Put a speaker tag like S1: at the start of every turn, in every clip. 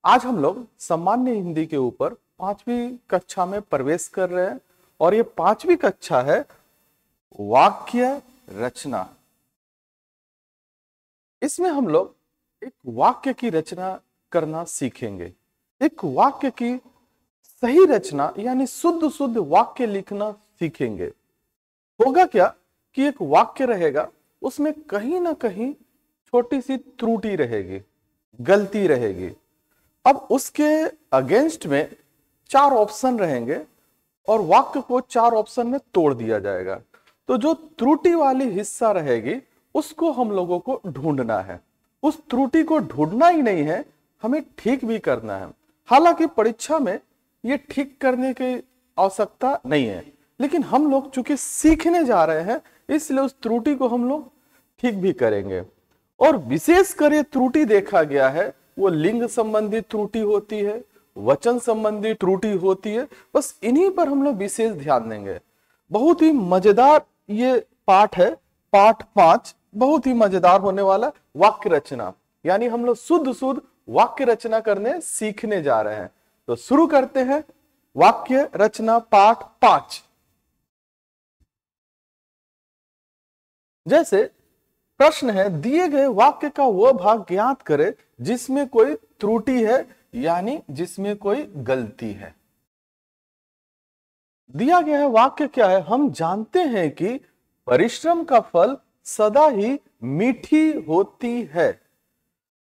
S1: आज हम लोग सामान्य हिंदी के ऊपर 5वीं कक्षा में प्रवेश कर रहे हैं और ये 5वीं कक्षा है वाक्य रचना। इसमें हम लोग एक वाक्य की रचना करना सीखेंगे। एक वाक्य की सही रचना यानी शुद्ध शुद्ध वाक्य लिखना सीखेंगे। होगा क्या कि एक वाक्य रहेगा, उसमें कहीं ना कहीं छोटी सी त्रुटि रहेगी, गलती रहेगी। अब उसके अगेंस्ट में 4 ऑप्शन रहेंगे और वाक्य को 4 ऑप्शन में तोड़ दिया जाएगा। तो जो त्रुटि वाली हिस्सा रहेगी उसको हम लोगों को ढूंढना है। उस त्रुटि को ढूंढना ही नहीं है, हमें ठीक भी करना है। हालांकि परीक्षा में ये ठीक करने की आवश्यकता नहीं है, लेकिन हम लोग चूंकि सीखने जा रहे हैं इसलिए उस त्रुटि को हम लोग ठीक भी करेंगे। और विशेषकर ये त्रुटि देखा गया है वो लिंग संबंधी त्रुटि होती है, वचन संबंधी त्रुटि होती है। बस इन्हीं पर हम लोग विशेष ध्यान देंगे। बहुत ही मजेदार ये पाठ है, पाठ 5 बहुत ही मजेदार होने वाला। वाक्य रचना यानी हम लोग शुद्ध शुद्ध वाक्य रचना करने सीखने जा रहे हैं। तो शुरू करते हैं वाक्य रचना पाठ 5। जैसे प्रश्न है, दिए गए वाक्य का वह भाग ज्ञात करें जिसमें कोई त्रुटि है यानी जिसमें कोई गलती है। दिया गया है वाक्य क्या है? हम जानते हैं कि परिश्रम का फल सदा ही मीठी होती है।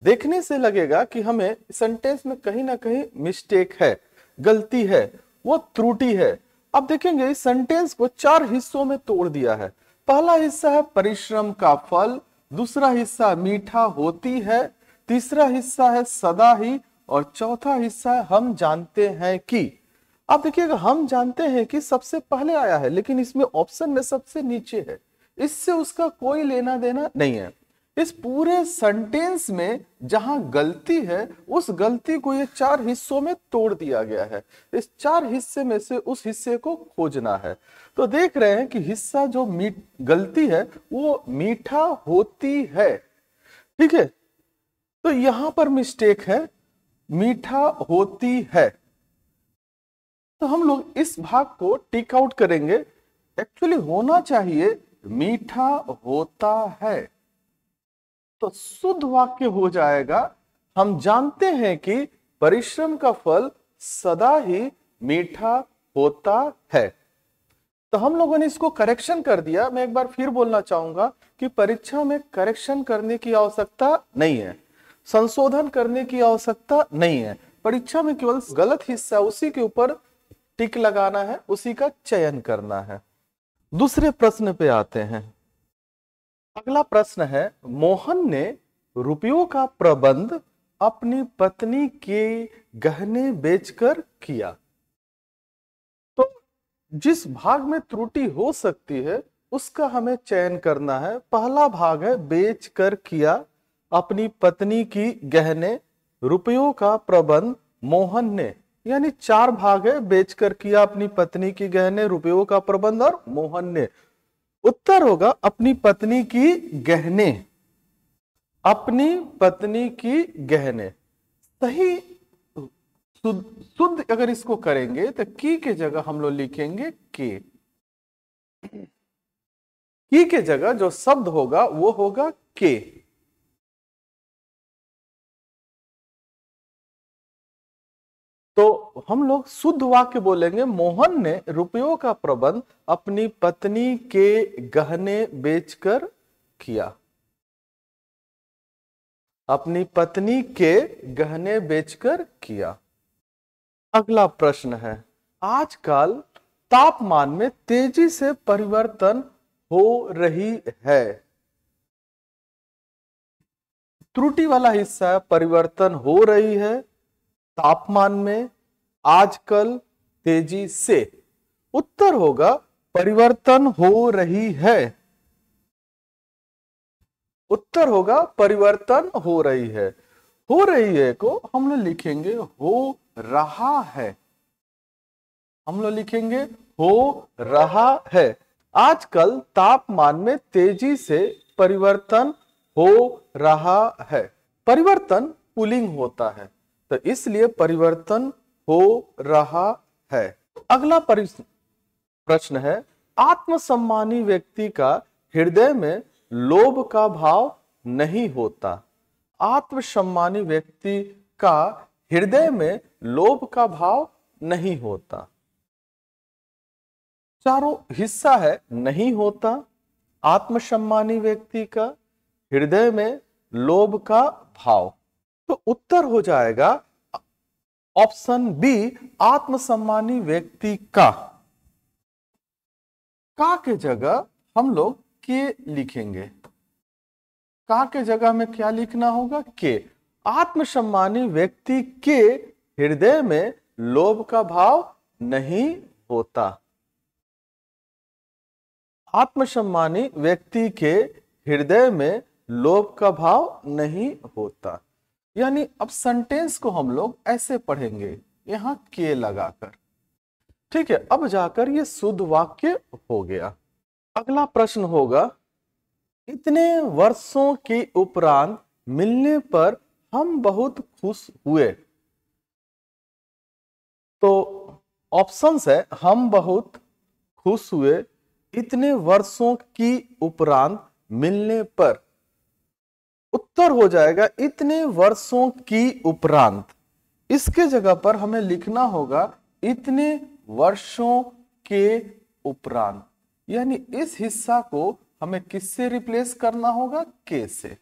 S1: देखने से लगेगा कि हमें सेंटेंस में कहीं ना कहीं मिस्टेक है, गलती है, वो त्रुटि है। अब देखेंगे इस सेंटेंस को 4 हिस्सों में तोड़ दिया है। पहला हिस्सा है परिश्रम का फल, दूसरा हिस्सा मीठा होती है, तीसरा हिस्सा है सदा ही और चौथा हिस्सा है हम जानते हैं कि। अब देखिएगा हम जानते हैं कि सबसे पहले आया है, लेकिन इसमें ऑप्शन में सबसे नीचे है, इससे उसका कोई लेना देना नहीं है। इस पूरे सेंटेंस में जहां गलती है उस गलती को ये 4 हिस्सों में तोड़ दिया गया है। इस 4 हिस्से में से उस हिस्से को खोजना है। तो देख रहे हैं कि हिस्सा जो गलती है वो मीठा होती है, ठीक है। तो यहां पर मिस्टेक है, मीठा होती है। तो हम लोग इस भाग को टिक आउट करेंगे। एक्चुअली होना चाहिए मीठा होता है। तो शुद्ध वाक्य हो जाएगा, हम जानते हैं कि परिश्रम का फल सदा ही मीठा होता है। तो हम लोगों ने इसको करेक्शन कर दिया। मैं एक बार फिर बोलना चाहूंगा कि परीक्षा में करेक्शन करने की आवश्यकता नहीं है, संशोधन करने की आवश्यकता नहीं है। परीक्षा में केवल गलत हिस्सा उसी के ऊपर टिक लगाना है, उसी का चयन करना है। दूसरे प्रश्न पे आते हैं। अगला प्रश्न है, मोहन ने रुपयों का प्रबंध अपनी पत्नी के गहने बेचकर किया। तो जिस भाग में त्रुटि हो सकती है उसका हमें चयन करना है। पहला भाग है बेचकर किया, अपनी पत्नी की गहने, रुपयों का प्रबंध मोहन ने, यानी 4 भाग है। बेचकर किया, अपनी पत्नी की गहने, रुपयों का प्रबंध और मोहन ने। उत्तर होगा अपनी पत्नी की गहने, अपनी पत्नी की गहने। सही शुद्ध अगर इसको करेंगे तो की के जगह हम लोग लिखेंगे के। की के जगह जो शब्द होगा वो होगा के। तो हम लोग शुद्ध वाक्य बोलेंगे, मोहन ने रुपयों का प्रबंध अपनी पत्नी के गहने बेचकर किया। अपनी पत्नी के गहने बेचकर किया। अगला प्रश्न है, आजकल तापमान में तेजी से परिवर्तन हो रही है। त्रुटि वाला हिस्सा है परिवर्तन हो रही है, तापमान में, आजकल, तेजी से। उत्तर होगा परिवर्तन हो रही है। उत्तर होगा परिवर्तन हो रही है। हो रही है को हम लोग लिखेंगे हो रहा है। हम लोग लिखेंगे हो रहा है। आजकल तापमान में तेजी से परिवर्तन हो रहा है। परिवर्तन पुल्लिंग होता है, तो इसलिए परिवर्तन हो रहा है। अगला प्रश्न है, आत्मसम्मानी व्यक्ति का हृदय में लोभ का भाव नहीं होता। आत्मसम्मानी व्यक्ति का हृदय में लोभ का भाव नहीं होता। चारों हिस्सा है नहीं होता, आत्मसम्मानी व्यक्ति का हृदय में लोभ का भाव। तो उत्तर हो जाएगा ऑप्शन बी, आत्मसम्मानी व्यक्ति का के जगह हम लोग के लिखेंगे। का के जगह में क्या लिखना होगा? के। आत्मसम्मानी व्यक्ति के हृदय में लोभ का भाव नहीं होता। आत्मसम्मानी व्यक्ति के हृदय में लोभ का भाव नहीं होता। यानी अब सेंटेंस को हम लोग ऐसे पढ़ेंगे, यहां के लगाकर। ठीक है, अब जाकर ये शुद्ध वाक्य हो गया। अगला प्रश्न होगा, इतने वर्षों के उपरांत मिलने पर हम बहुत खुश हुए। तो ऑप्शंस है, हम बहुत खुश हुए, इतने वर्षों की उपरांत मिलने पर। उत्तर हो जाएगा इतने वर्षों की उपरांत। इसके जगह पर हमें लिखना होगा इतने वर्षों के उपरांत। यानी इस हिस्सा को हमें किससे रिप्लेस करना होगा? के से।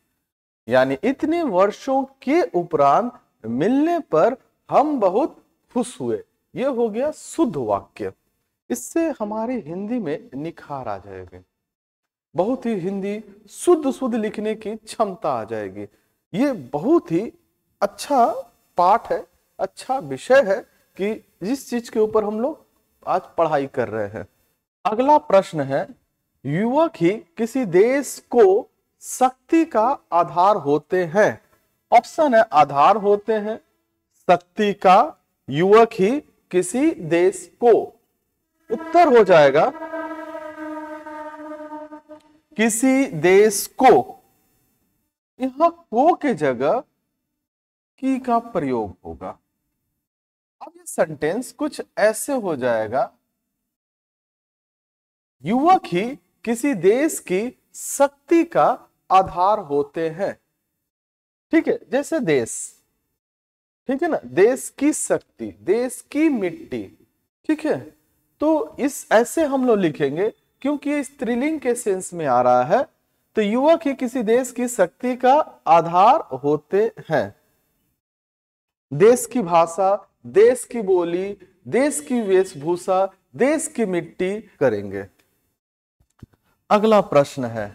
S1: यानी इतने वर्षों के उपरांत मिलने पर हम बहुत खुश हुए। यह हो गया शुद्ध वाक्य। इससे हमारी हिंदी में निखार आ जाएगा, बहुत ही हिंदी शुद्ध लिखने की क्षमता आ जाएगी। ये बहुत ही अच्छा पाठ है, अच्छा विषय है कि जिस चीज के ऊपर हम लोग आज पढ़ाई कर रहे हैं। अगला प्रश्न है, युवक ही किसी देश को शक्ति का आधार होते हैं। ऑप्शन है आधार होते हैं, शक्ति का, युवक ही किसी देश को। उत्तर हो जाएगा किसी देश को। यहां को के जगह की का प्रयोग होगा। अब ये सेंटेंस कुछ ऐसे हो जाएगा, युवक ही किसी देश की शक्ति का आधार होते हैं। ठीक है, जैसे देश, ठीक है ना, देश की शक्ति, देश की मिट्टी। ठीक है, तो इस ऐसे हम लोग लिखेंगे क्योंकि ये स्त्रीलिंग के सेंस में आ रहा है। तो युवक ही किसी देश की शक्ति का आधार होते हैं। देश की भाषा, देश की बोली, देश की वेशभूषा, देश की मिट्टी करेंगे। अगला प्रश्न है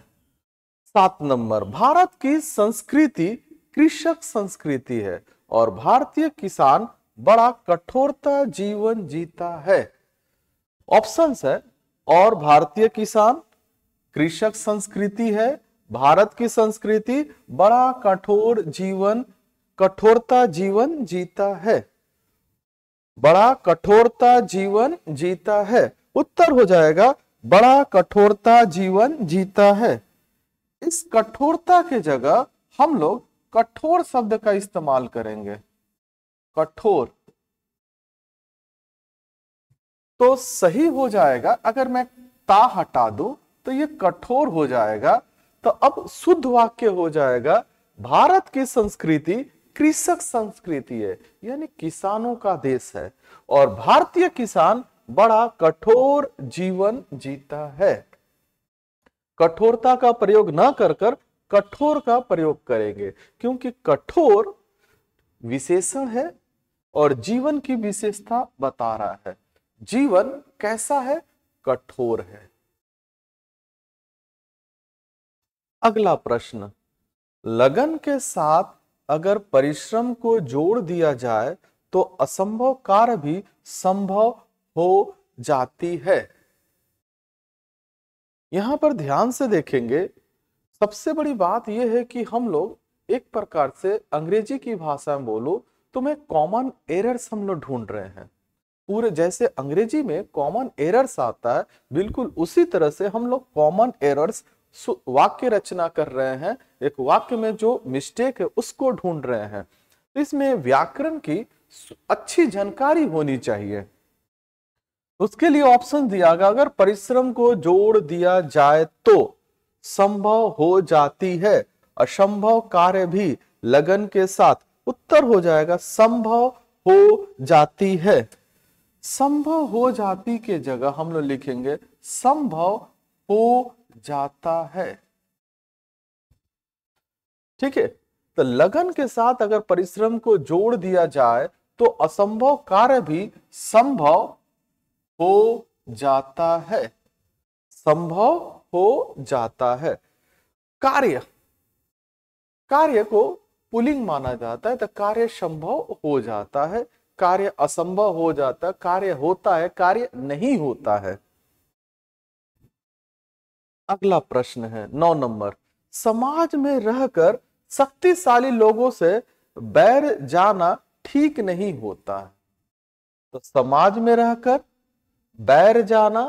S1: 7 नंबर, भारत की संस्कृति कृषक संस्कृति है और भारतीय किसान बड़ा कठोरता जीवन जीता है। ऑप्शंस है, और भारतीय किसान, कृषक संस्कृति है, भारत की संस्कृति बड़ा कठोरता जीवन जीता है। बड़ा कठोरता जीवन जीता है। उत्तर हो जाएगा बड़ा कठोरता जीवन जीता है। इस कठोरता के जगह हम लोग कठोर शब्द का इस्तेमाल करेंगे। कठोर तो सही हो जाएगा। अगर मैं ता हटा दूं तो ये कठोर हो जाएगा। तो अब शुद्ध वाक्य हो जाएगा, भारत की संस्कृति कृषक संस्कृति है, यानी किसानों का देश है, और भारतीय किसान बड़ा कठोर जीवन जीता है। कठोरता का प्रयोग न कर कठोर का प्रयोग करेंगे, क्योंकि कठोर विशेषण है और जीवन की विशेषता बता रहा है। जीवन कैसा है? कठोर है। अगला प्रश्न, लगन के साथ अगर परिश्रम को जोड़ दिया जाए तो असंभव कार्य भी संभव हो जाती है। यहां पर ध्यान से देखेंगे, सबसे बड़ी बात यह है कि हम लोग एक प्रकार से अंग्रेजी की भाषा में बोलो तो मैं कॉमन एरर्स हम लोग ढूंढ रहे हैं। पूरे जैसे अंग्रेजी में कॉमन एरर्स आता है, बिल्कुल उसी तरह से हम लोग कॉमन एरर्स वाक्य रचना कर रहे हैं। एक वाक्य में जो मिस्टेक है उसको ढूंढ रहे हैं। इसमें व्याकरण की अच्छी जानकारी होनी चाहिए। उसके लिए ऑप्शन दिया गया, अगर परिश्रम को जोड़ दिया जाए तो संभव हो जाती है असंभव कार्य भी लगन के साथ। उत्तर हो जाएगा संभव हो जाती है। संभव हो जाती के जगह हम लोग लिखेंगे संभव हो जाता है। ठीक है, तो लगन के साथ अगर परिश्रम को जोड़ दिया जाए तो असंभव कार्य भी संभव हो जाता है। संभव हो जाता है। कार्य, कार्य को पुल्लिंग माना जाता है, तो कार्य संभव हो जाता है, कार्य असंभव हो जाता है, कार्य होता है, कार्य नहीं होता है। अगला प्रश्न है 9 नंबर, समाज में रहकर शक्तिशाली लोगों से बैर जाना ठीक नहीं होता है। तो समाज में रहकर बैर जाना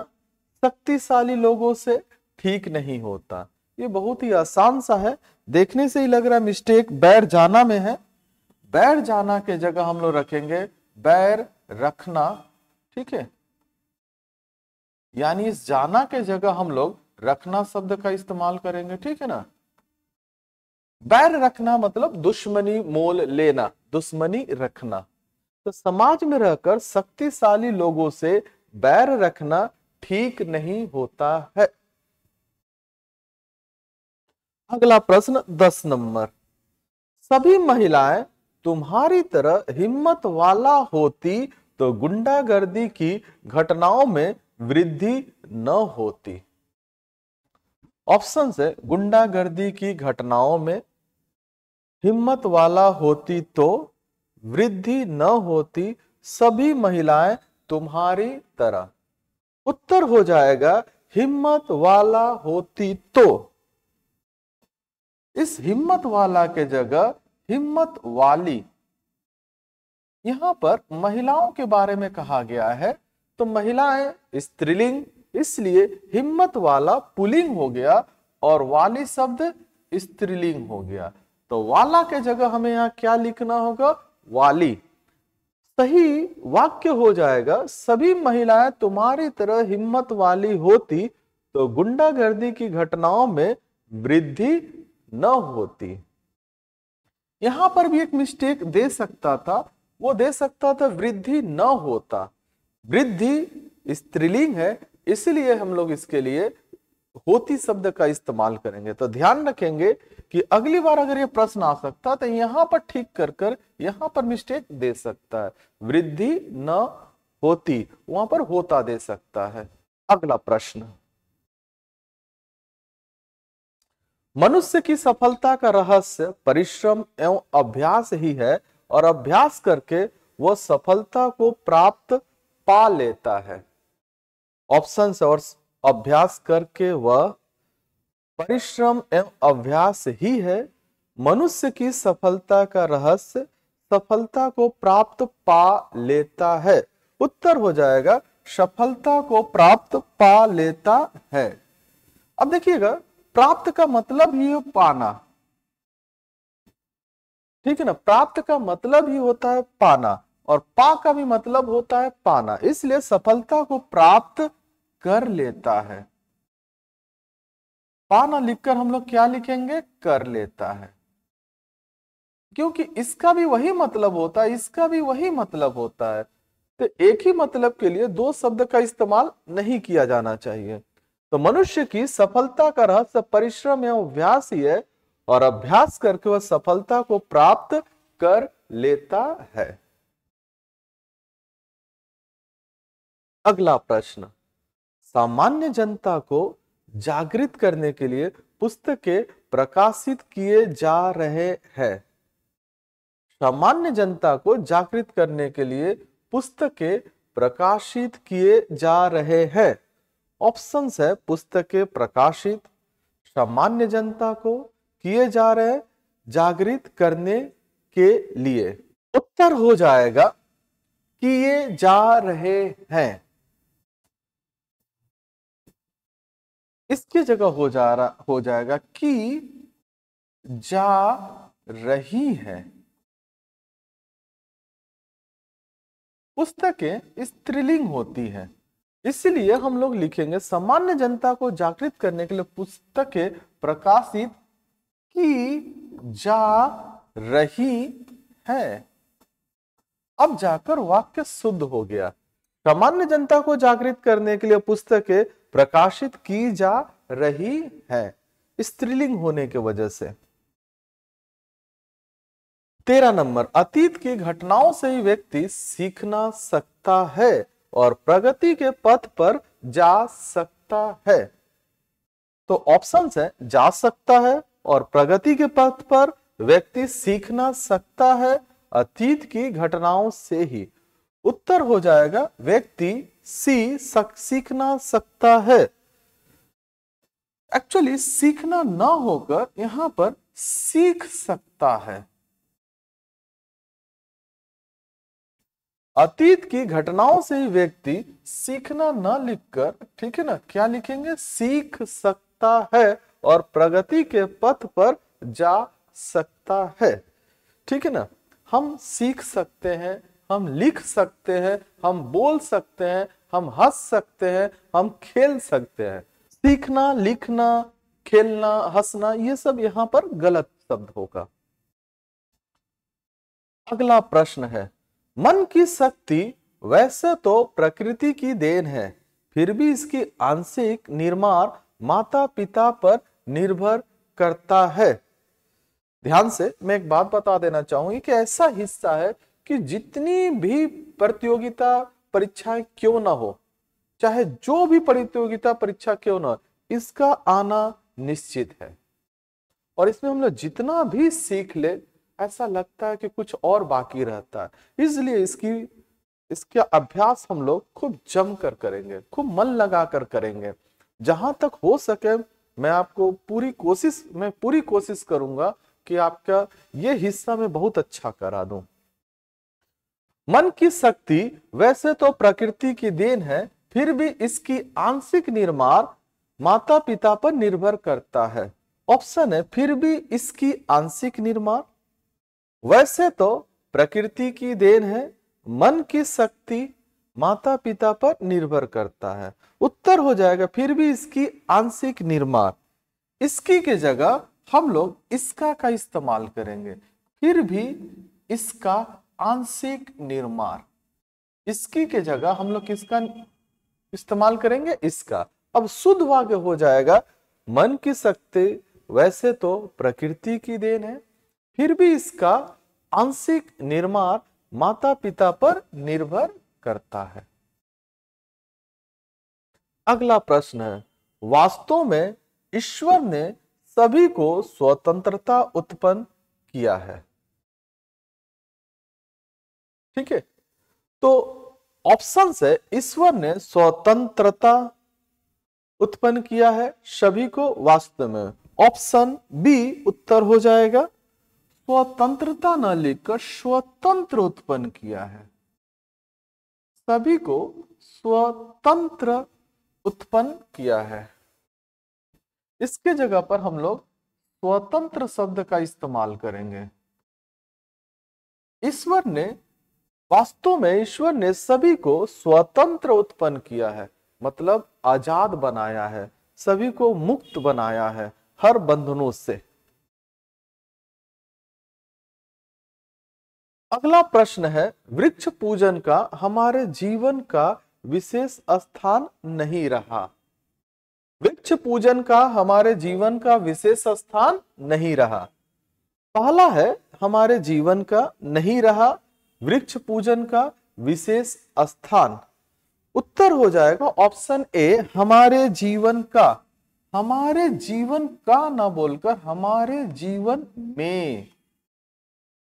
S1: शक्तिशाली लोगों से ठीक नहीं होता। ये बहुत ही आसान सा है, देखने से ही लग रहा है मिस्टेक बैर जाना में है। बैर जाना के जगह हम लोग रखेंगे बैर रखना। ठीक है, यानी इस जाना के जगह हम लोग रखना शब्द का इस्तेमाल करेंगे। ठीक है ना, बैर रखना मतलब दुश्मनी मोल लेना, दुश्मनी रखना। तो समाज में रहकर शक्तिशाली लोगों से बैर रखना ठीक नहीं होता है। अगला प्रश्न 10 नंबर, सभी महिलाएं तुम्हारी तरह हिम्मत वाला होती तो गुंडागर्दी की घटनाओं में वृद्धि न होती। ऑप्शन है गुंडागर्दी की घटनाओं में हिम्मत वाला होती तो वृद्धि न होती, सभी महिलाएं तुम्हारी तरह। उत्तर हो जाएगा हिम्मत वाला होती तो। इस हिम्मत वाला के जगह हिम्मत वाली। यहां पर महिलाओं के बारे में कहा गया है, तो महिलाएं स्त्रीलिंग, इसलिए हिम्मत वाला पुल्लिंग हो गया और वाली शब्द स्त्रीलिंग हो गया। तो वाला के जगह हमें यहां क्या लिखना होगा, वाली। सही वाक्य हो जाएगा सभी महिलाएं तुम्हारी तरह हिम्मत वाली होती तो गुंडागर्दी की घटनाओं में वृद्धि न होती। यहां पर भी एक मिस्टेक दे सकता था, वो दे सकता था वृद्धि न होता। वृद्धि स्त्रीलिंग है, इसलिए हम लोग इसके लिए होती शब्द का इस्तेमाल करेंगे। तो ध्यान रखेंगे कि अगली बार अगर ये प्रश्न आ सकता तो यहां पर ठीक कर यहां पर मिस्टेक दे सकता है, वृद्धि न होती वहां पर होता दे सकता है। अगला प्रश्न, मनुष्य की सफलता का रहस्य परिश्रम एवं अभ्यास ही है और अभ्यास करके वह सफलता को प्राप्त पा लेता है। ऑप्शन और अभ्यास करके वह परिश्रम एवं अभ्यास ही है, मनुष्य की सफलता का रहस्य सफलता को प्राप्त पा लेता है। उत्तर हो जाएगा सफलता को प्राप्त पा लेता है। अब देखिएगा, प्राप्त का मतलब ही है पाना। ठीक है ना, प्राप्त का मतलब ही होता है पाना और पा का भी मतलब होता है पाना, इसलिए सफलता को प्राप्त कर लेता है। पाना लिखकर हम लोग क्या लिखेंगे, कर लेता है, क्योंकि इसका भी वही मतलब होता है, इसका भी वही मतलब होता है। तो एक ही मतलब के लिए दो शब्द का इस्तेमाल नहीं किया जाना चाहिए। तो मनुष्य की सफलता का रहस्य परिश्रम एवं अभ्यास ही है और अभ्यास करके वह सफलता को प्राप्त कर लेता है। अगला प्रश्न, सामान्य जनता को जागृत करने के लिए पुस्तकें प्रकाशित किए जा रहे हैं। सामान्य जनता को जागृत करने के लिए पुस्तकें प्रकाशित किए जा रहे हैं। ऑप्शन है पुस्तकें प्रकाशित, सामान्य जनता को, किए जा रहे, जागृत करने के लिए। उत्तर हो जाएगा किए जा रहे हैं। इसकी जगह हो जाएगा कि जा रही है। पुस्तकें स्त्रीलिंग होती हैं, इसलिए हम लोग लिखेंगे सामान्य जनता को जागृत करने के लिए पुस्तकें प्रकाशित की जा रही है। अब जाकर वाक्य शुद्ध हो गया। सामान्य जनता को जागृत करने के लिए पुस्तकें प्रकाशित की जा रही है, स्त्रीलिंग होने की वजह से। 13 नंबर, अतीत की घटनाओं से ही व्यक्ति सीखना सकता है और प्रगति के पथ पर जा सकता है। तो ऑप्शंस है, जा सकता है और प्रगति के पथ पर व्यक्ति सीखना सकता है अतीत की घटनाओं से ही। उत्तर हो जाएगा व्यक्ति सीखना सकता है। एक्चुअली सीखना ना होकर यहां पर सीख सकता है। अतीत की घटनाओं से ही व्यक्ति सीखना ना लिखकर, ठीक है ना, क्या लिखेंगे, सीख सकता है और प्रगति के पथ पर जा सकता है। ठीक है ना, हम सीख सकते हैं, हम लिख सकते हैं, हम बोल सकते हैं, हम हंस सकते हैं, हम खेल सकते हैं। सीखना, लिखना, खेलना, हंसना, ये सब यहां पर गलत शब्द होगा। अगला प्रश्न है, मन की शक्ति वैसे तो प्रकृति की देन है, फिर भी इसकी आंशिक निर्माण माता पिता पर निर्भर करता है। ध्यान से मैं एक बात बता देना चाहूंगी कि ऐसा हिस्सा है कि जितनी भी प्रतियोगिता परीक्षाएं क्यों ना हो, चाहे जो भी प्रतियोगिता परीक्षा क्यों ना हो, इसका आना निश्चित है। और इसमें हम लोग जितना भी सीख ले, ऐसा लगता है कि कुछ और बाकी रहता है। इसलिए इसका अभ्यास हम लोग खूब जमकर करेंगे, खूब मन लगाकर करेंगे। जहां तक हो सके मैं आपको पूरी कोशिश करूंगा कि आपका ये हिस्सा मैं बहुत अच्छा करा दूं। मन की शक्ति वैसे तो प्रकृति की देन है, फिर भी इसकी आंशिक निर्माण माता पिता पर निर्भर करता है। ऑप्शन है, फिर भी इसकी आंशिक निर्माण। वैसे तो प्रकृति की देन है, मन की शक्ति माता पिता पर निर्भर करता है। उत्तर हो जाएगा फिर भी इसकी आंशिक निर्माण। इसकी के जगह हम लोग इसका का इस्तेमाल करेंगे, फिर भी इसका आंशिक निर्माण। इसकी के जगह हम लोग किसका इस्तेमाल करेंगे, इसका। अब शुद्ध वाक्य हो जाएगा, मन की शक्ति वैसे तो प्रकृति की देन है, फिर भी इसका आंशिक निर्माण माता पिता पर निर्भर करता है। अगला प्रश्न है, वास्तव में ईश्वर ने सभी को स्वतंत्रता उत्पन्न किया है। ठीक है, तो ऑप्शन है, ईश्वर ने स्वतंत्रता उत्पन्न किया है सभी को वास्तव में। ऑप्शन बी उत्तर हो जाएगा। स्वतंत्रता न लिखकर स्वतंत्र उत्पन्न किया है, सभी को स्वतंत्र उत्पन्न किया है। इसके जगह पर हम लोग स्वतंत्र शब्द का इस्तेमाल करेंगे। वास्तव में ईश्वर ने सभी को स्वतंत्र उत्पन्न किया है, मतलब आजाद बनाया है, सभी को मुक्त बनाया है हर बंधनों से। अगला प्रश्न है, वृक्ष पूजन का हमारे जीवन का विशेष स्थान नहीं रहा। वृक्ष पूजन का हमारे जीवन का विशेष स्थान नहीं रहा। पहला है, हमारे जीवन का नहीं रहा वृक्ष पूजन का विशेष स्थान। उत्तर हो जाएगा ऑप्शन ए, हमारे जीवन का। हमारे जीवन का ना बोलकर हमारे जीवन में।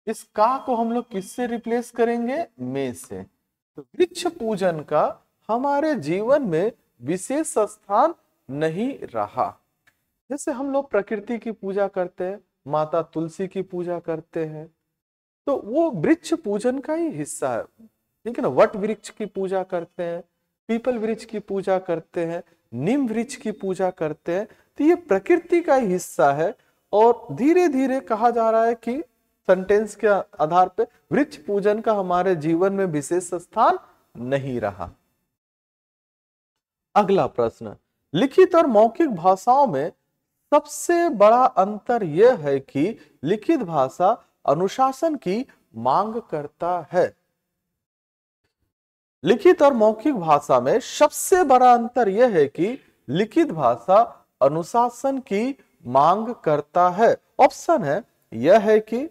S1: इस का को हम लोग किससे रिप्लेस करेंगे, में से। तो वृक्ष पूजन का हमारे जीवन में विशेष स्थान नहीं रहा। जैसे हम लोग प्रकृति की पूजा करते हैं, माता तुलसी की पूजा करते हैं, तो वो वृक्ष पूजन का ही हिस्सा है। ठीक है ना, वट वृक्ष की पूजा करते हैं, पीपल वृक्ष की पूजा करते हैं, नीम वृक्ष की पूजा करते हैं, तो ये प्रकृति का ही हिस्सा है। और धीरे धीरे कहा जा रहा है कि सेंटेंस के आधार पे वृक्ष पूजन का हमारे जीवन में विशेष स्थान नहीं रहा। अगला प्रश्न, लिखित और मौखिक भाषाओं में सबसे बड़ा अंतर यह है कि लिखित भाषा अनुशासन की मांग करता है। लिखित और मौखिक भाषा में सबसे बड़ा अंतर यह है कि लिखित भाषा अनुशासन की मांग करता है। ऑप्शन है यह है कि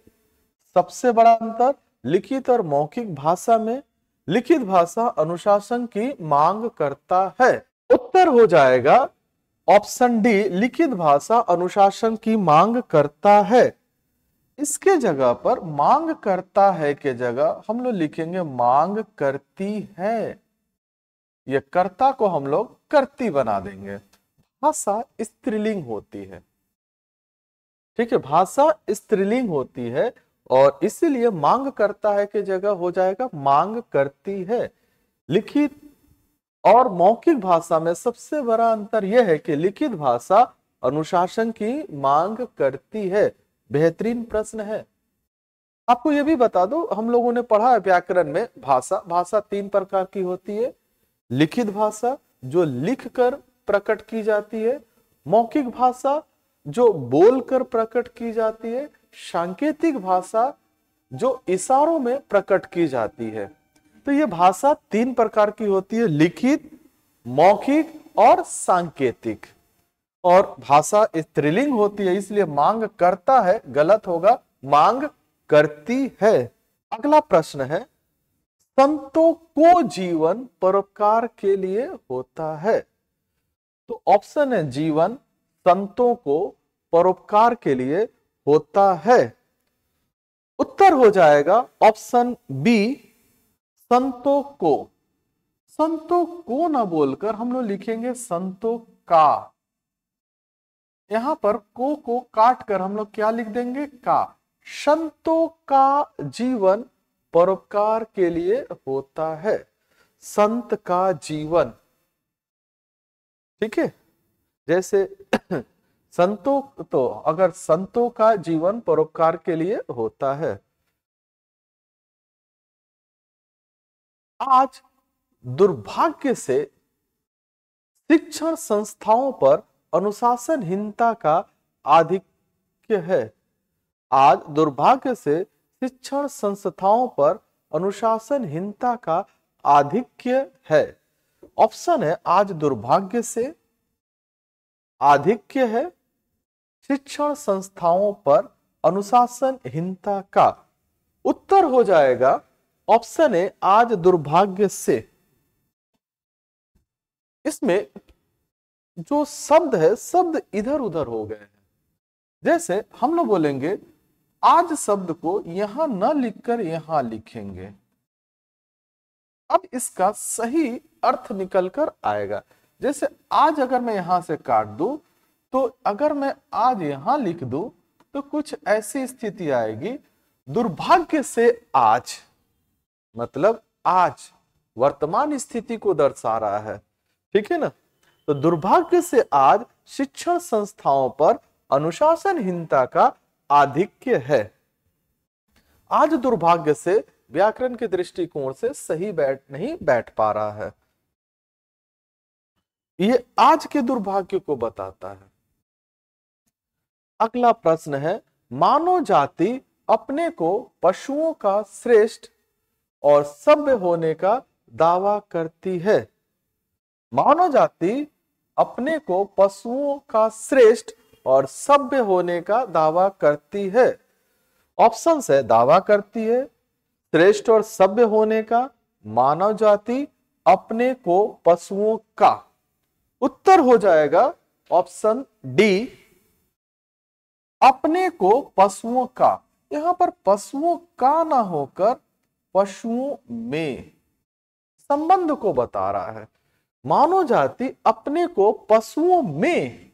S1: सबसे बड़ा अंतर लिखित और मौखिक भाषा में लिखित भाषा अनुशासन की मांग करता है। उत्तर हो जाएगा ऑप्शन डी, लिखित भाषा अनुशासन की मांग करता है। इसके जगह पर मांग करता है के जगह हम लोग लिखेंगे मांग करती है। यह कर्ता को हम लोग करती बना देंगे। भाषा स्त्रीलिंग होती है, ठीक है, भाषा स्त्रीलिंग होती है और इसीलिए मांग करता है के जगह हो जाएगा मांग करती है। लिखित और मौखिक भाषा में सबसे बड़ा अंतर यह है कि लिखित भाषा अनुशासन की मांग करती है। बेहतरीन प्रश्न है। आपको यह भी बता दो, हम लोगों ने पढ़ा है व्याकरण में भाषा 3 प्रकार की होती है। लिखित भाषा जो लिखकर प्रकट की जाती है, मौखिक भाषा जो बोलकर प्रकट की जाती है, सांकेतिक भाषा जो इशारों में प्रकट की जाती है। तो ये भाषा 3 प्रकार की होती है, लिखित, मौखिक और सांकेतिक। और भाषा स्त्रीलिंग होती है, इसलिए मांग करता है गलत होगा, मांग करती है। अगला प्रश्न है, संतों को जीवन परोपकार के लिए होता है। तो ऑप्शन है जीवन संतों को परोपकार के लिए होता है। उत्तर हो जाएगा ऑप्शन बी, संतों को। संतों को ना बोलकर हम लोग लिखेंगे संतों का। यहां पर को काट कर हम लोग क्या लिख देंगे, का। संतों का जीवन परोपकार के लिए होता है। संत का जीवन, ठीक है, जैसे संतों, तो अगर संतों का जीवन परोपकार के लिए होता है। आज दुर्भाग्य से शिक्षण संस्थाओं पर अनुशासनहीनता का आधिक्य है। आज दुर्भाग्य से शिक्षण संस्थाओं पर अनुशासनहीनता का आधिक्य है। ऑप्शन है आज दुर्भाग्य से, आधिक्य है, शिक्षण संस्थाओं पर अनुशासनहीनता का। उत्तर हो जाएगा ऑप्शन है आज दुर्भाग्य से। इसमें जो शब्द है, शब्द इधर उधर हो गए हैं। जैसे हम लोग बोलेंगे आज शब्द को यहां न लिखकर यहां लिखेंगे, अब इसका सही अर्थ निकल कर आएगा। जैसे आज अगर मैं यहां से काट दूं, तो अगर मैं आज यहां लिख दूं तो कुछ ऐसी स्थिति आएगी, दुर्भाग्य से आज, मतलब आज वर्तमान स्थिति को दर्शा रहा है, ठीक है ना। तो दुर्भाग्य से आज शिक्षण संस्थाओं पर अनुशासनहीनता का आधिक्य है। आज दुर्भाग्य से व्याकरण के दृष्टिकोण से सही नहीं बैठ पा रहा है। ये आज के दुर्भाग्य को बताता है। अगला प्रश्न है, मानव जाति अपने को पशुओं का श्रेष्ठ और सभ्य होने का दावा करती है। मानव जाति अपने को पशुओं का श्रेष्ठ और सभ्य होने का दावा करती है। ऑप्शन है दावा करती है, श्रेष्ठ और सभ्य होने का, मानव जाति अपने को पशुओं का। उत्तर हो जाएगा ऑप्शन डी, अपने को पशुओं का। यहां पर पशुओं का ना होकर पशुओं में संबंध को बता रहा है। मानव जाति अपने को पशुओं में,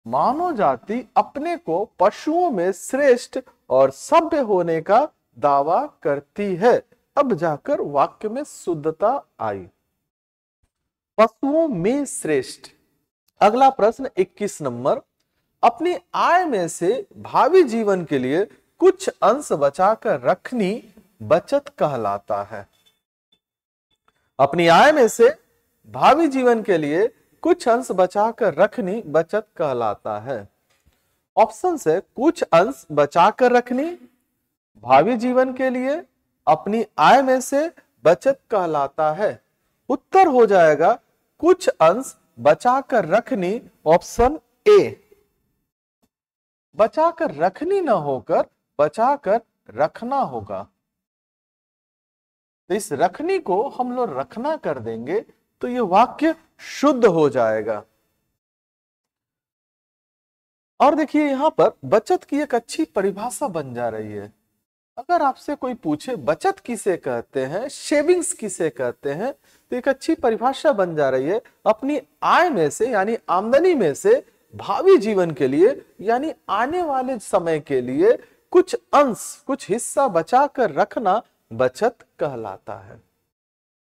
S1: मानव जाति अपने को पशुओं में श्रेष्ठ और सभ्य होने का दावा करती है। अब जाकर वाक्य में शुद्धता आई, पशुओं में श्रेष्ठ। अगला प्रश्न 21 नंबर, अपनी आय में से भावी जीवन के लिए कुछ अंश बचाकर रखनी बचत कहलाता है। अपनी आय में से भावी जीवन के लिए कुछ अंश बचाकर रखनी बचत कहलाता है। ऑप्शन से कुछ अंश बचाकर रखनी, भावी जीवन के लिए, अपनी आय में से बचत कहलाता है। उत्तर हो जाएगा कुछ अंश बचाकर रखनी, ऑप्शन ए। बचाकर रखनी ना होकर बचाकर रखना होगा। तो इस रखनी को हम लोग रखना कर देंगे तो यह वाक्य शुद्ध हो जाएगा। और देखिए यहां पर बचत की एक अच्छी परिभाषा बन जा रही है। अगर आपसे कोई पूछे बचत किसे कहते हैं, सेविंग्स किसे कहते हैं, तो एक अच्छी परिभाषा बन जा रही है। अपनी आय में से यानी आमदनी में से भावी जीवन के लिए यानी आने वाले समय के लिए कुछ अंश, कुछ हिस्सा बचाकर रखना बचत कहलाता है।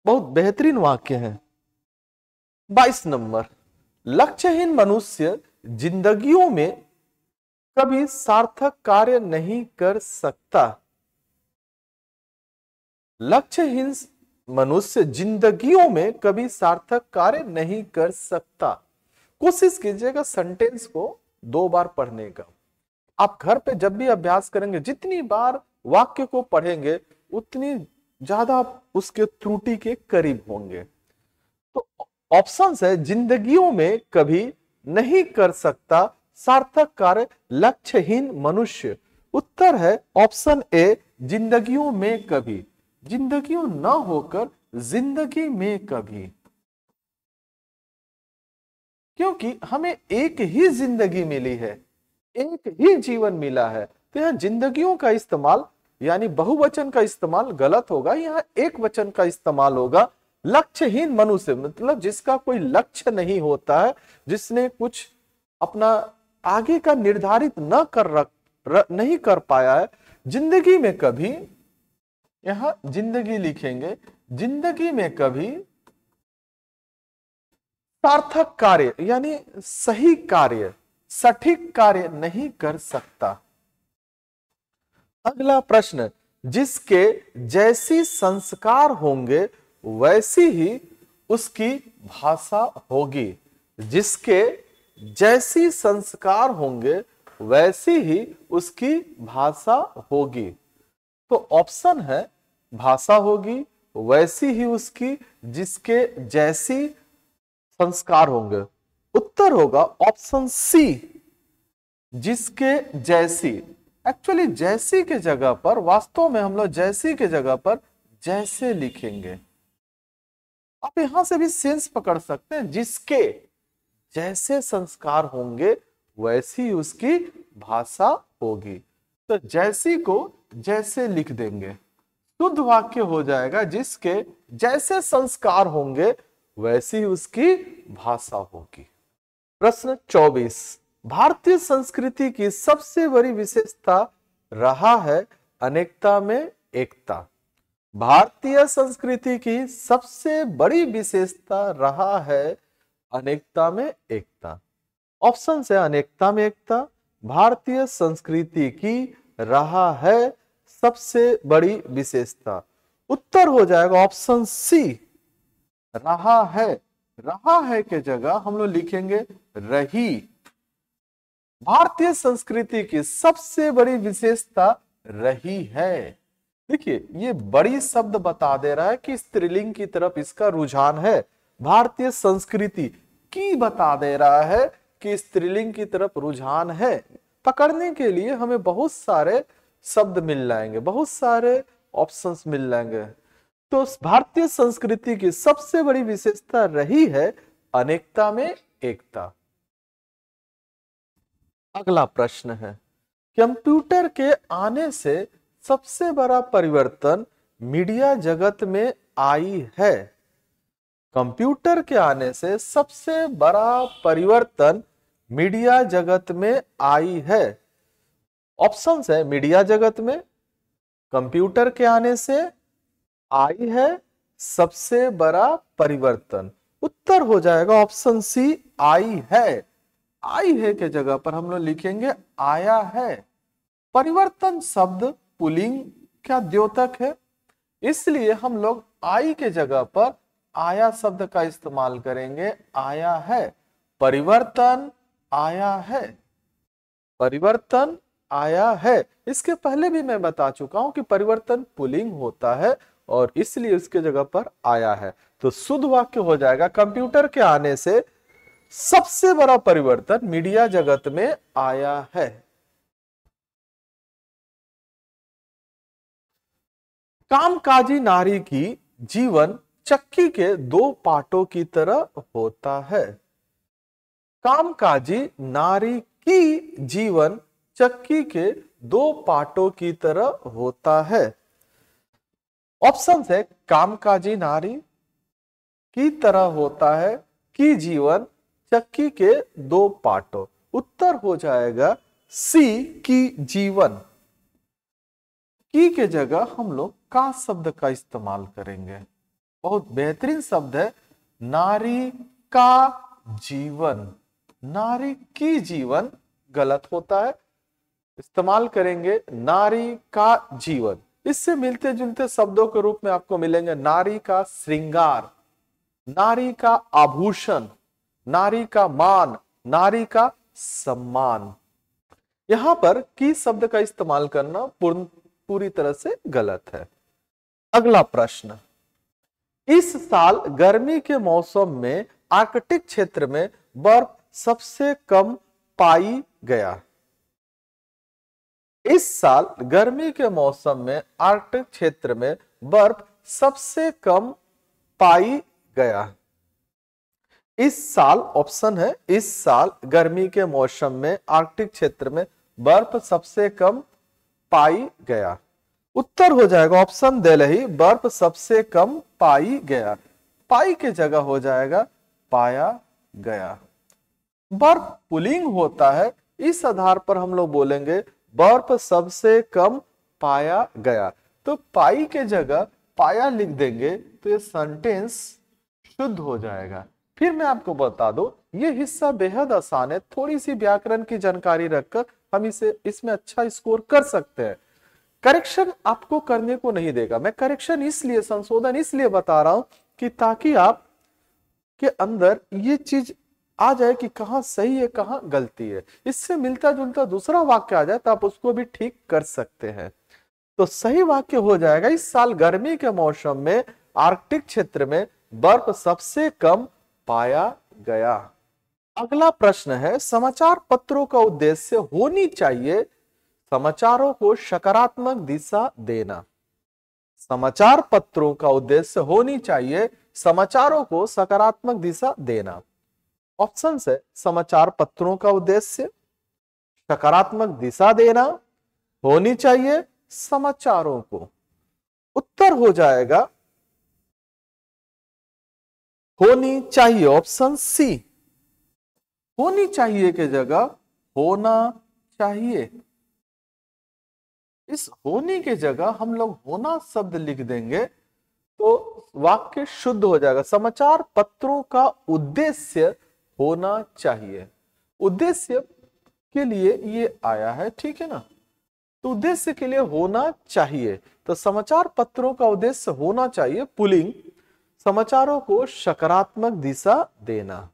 S1: बहुत बेहतरीन वाक्य है। 22 नंबर, लक्ष्यहीन मनुष्य जिंदगियों में कभी सार्थक कार्य नहीं कर सकता। लक्ष्यहीन मनुष्य जिंदगियों में कभी सार्थक कार्य नहीं कर सकता। कोशिश कीजिएगा सेंटेंस को 2 बार पढ़ने का। आप घर पे जब भी अभ्यास करेंगे, जितनी बार वाक्य को पढ़ेंगे उतनी ज्यादा आप उसके त्रुटि के करीब होंगे। तो ऑप्शन है जिंदगियों में कभी नहीं कर सकता सार्थक कार्य लक्ष्यहीन मनुष्य। उत्तर है ऑप्शन ए, जिंदगियों में कभी। जिंदगियों न होकर जिंदगी में कभी, क्योंकि हमें एक ही जिंदगी मिली है, एक ही जीवन मिला है। तो यहां जिंदगियों का इस्तेमाल यानी बहुवचन का इस्तेमाल गलत होगा। यहां एक वचन का इस्तेमाल होगा। लक्ष्यहीन मनुष्य मतलब जिसका कोई लक्ष्य नहीं होता है, जिसने कुछ अपना आगे का निर्धारित नहीं कर पाया है। जिंदगी में कभी, यहां जिंदगी लिखेंगे, जिंदगी में कभी सार्थक कार्य यानी सही कार्य, सटीक कार्य नहीं कर सकता। अगला प्रश्न, जिसके जैसी संस्कार होंगे वैसी ही उसकी भाषा होगी। जिसके जैसी संस्कार होंगे वैसी ही उसकी भाषा होगी। तो ऑप्शन है भाषा होगी, वैसी ही उसकी, जिसके जैसी संस्कार होंगे। उत्तर होगा ऑप्शन सी, जिसके जैसी। एक्चुअली जैसी के जगह पर, वास्तव में हम लोग जैसी के जगह पर जैसे लिखेंगे। आप यहां से भी सेंस पकड़ सकते हैं, जिसके जैसे संस्कार होंगे वैसी उसकी भाषा होगी। तो जैसी को जैसे लिख देंगे, शुद्ध वाक्य हो जाएगा, जिसके जैसे संस्कार होंगे वैसी उसकी भाषा होगी। प्रश्न 24, भारतीय संस्कृति की सबसे बड़ी विशेषता रहा है अनेकता में एकता। भारतीय संस्कृति की सबसे बड़ी विशेषता रहा है अनेकता में एकता। ऑप्शन से अनेकता में एकता, भारतीय संस्कृति की रहा है सबसे बड़ी विशेषता। उत्तर हो जाएगा ऑप्शन सी, रहा है। रहा है के जगह हम लोग लिखेंगे रही। भारतीय संस्कृति की सबसे बड़ी विशेषता रही है। देखिए ये बड़ी शब्द बता दे रहा है कि स्त्रीलिंग की तरफ इसका रुझान है। भारतीय संस्कृति की बता दे रहा है कि स्त्रीलिंग की तरफ रुझान है। पकड़ने के लिए हमें बहुत सारे शब्द मिल जाएंगे, बहुत सारे ऑप्शंस मिल जाएंगे। तो भारतीय संस्कृति की सबसे बड़ी विशेषता रही है अनेकता में एकता। अगला प्रश्न है, कंप्यूटर के आने से सबसे बड़ा परिवर्तन मीडिया जगत में आई है। कंप्यूटर के आने से सबसे बड़ा परिवर्तन मीडिया जगत में आई है। ऑप्शन है मीडिया जगत में, कंप्यूटर के आने से आई है सबसे बड़ा परिवर्तन। उत्तर हो जाएगा ऑप्शन सी, आई है। आई है के जगह पर हम लोग लिखेंगे आया है। परिवर्तन शब्द पुल्लिंग का द्योतक है, इसलिए हम लोग आई के जगह पर आया शब्द का इस्तेमाल करेंगे। आया है, परिवर्तन आया है, परिवर्तन आया है। इसके पहले भी मैं बता चुका हूं कि परिवर्तन पुल्लिंग होता है और इसलिए उसके जगह पर आया है। तो शुद्ध वाक्य हो जाएगा, कंप्यूटर के आने से सबसे बड़ा परिवर्तन मीडिया जगत में आया है। कामकाजी नारी की जीवन चक्की के दो पार्टों की तरह होता है। कामकाजी नारी की जीवन चक्की के दो पार्टों की तरह होता है। ऑप्शन है कामकाजी नारी की तरह होता है कि जीवन चक्की के दो पार्टों। उत्तर हो जाएगा सी की जीवन। की के जगह हम लोग का शब्द का इस्तेमाल करेंगे। बहुत बेहतरीन शब्द है, नारी का जीवन। नारी की जीवन गलत होता है, इस्तेमाल करेंगे नारी का जीवन। इससे मिलते जुलते शब्दों के रूप में आपको मिलेंगे नारी का श्रृंगार, नारी का आभूषण, नारी का मान, नारी का सम्मान। यहां पर की शब्द का इस्तेमाल करना पूरी तरह से गलत है। अगला प्रश्न, इस साल गर्मी के मौसम में आर्कटिक क्षेत्र में बर्फ सबसे कम पाई गया। इस साल गर्मी के मौसम में आर्कटिक क्षेत्र में बर्फ सबसे कम पाई गया। इस साल, ऑप्शन है इस साल गर्मी के मौसम में आर्कटिक क्षेत्र में बर्फ सबसे कम पाई गया। उत्तर हो जाएगा ऑप्शन दे रही, बर्फ सबसे कम पाई गया। पाई के जगह हो जाएगा पाया गया। बर्फ पुल्लिंग होता है, इस आधार पर हम लोग बोलेंगे बर्फ सबसे कम पाया गया। तो पाई के जगह पाया लिख देंगे तो ये सेंटेंस शुद्ध हो जाएगा। फिर मैं आपको बता दूं, ये हिस्सा बेहद आसान है, थोड़ी सी व्याकरण की जानकारी रखकर हम इसमें अच्छा स्कोर कर सकते हैं। करेक्शन आपको करने को नहीं देगा। मैं करेक्शन इसलिए, संशोधन इसलिए बता रहा हूं कि ताकि आप के अंदर ये चीज आ जाए कि कहां सही है कहां गलती है। इससे मिलता जुलता दूसरा वाक्य आ जाए तो आप उसको भी ठीक कर सकते हैं। तो सही वाक्य हो जाएगा, इस साल गर्मी के मौसम में आर्कटिक क्षेत्र में बर्फ सबसे कम पाया गया। अगला प्रश्न है, समाचार पत्रों का उद्देश्य होनी चाहिए समाचारों को सकारात्मक दिशा देना। समाचार पत्रों का उद्देश्य होनी चाहिए समाचारों को सकारात्मक दिशा देना। ऑप्शन है समाचार पत्रों का उद्देश्य सकारात्मक दिशा देना, होनी चाहिए समाचारों को। उत्तर हो जाएगा होनी चाहिए, ऑप्शन सी। होनी चाहिए के जगह होना चाहिए। इस होनी के जगह हम लोग होना शब्द लिख देंगे तो वाक्य शुद्ध हो जाएगा। समाचार पत्रों का उद्देश्य होना चाहिए। उद्देश्य के लिए ये आया है, ठीक है ना, तो उद्देश्य के लिए होना चाहिए। तो समाचार पत्रों का उद्देश्य होना चाहिए पुल्लिंग, समाचारों को सकारात्मक दिशा देना।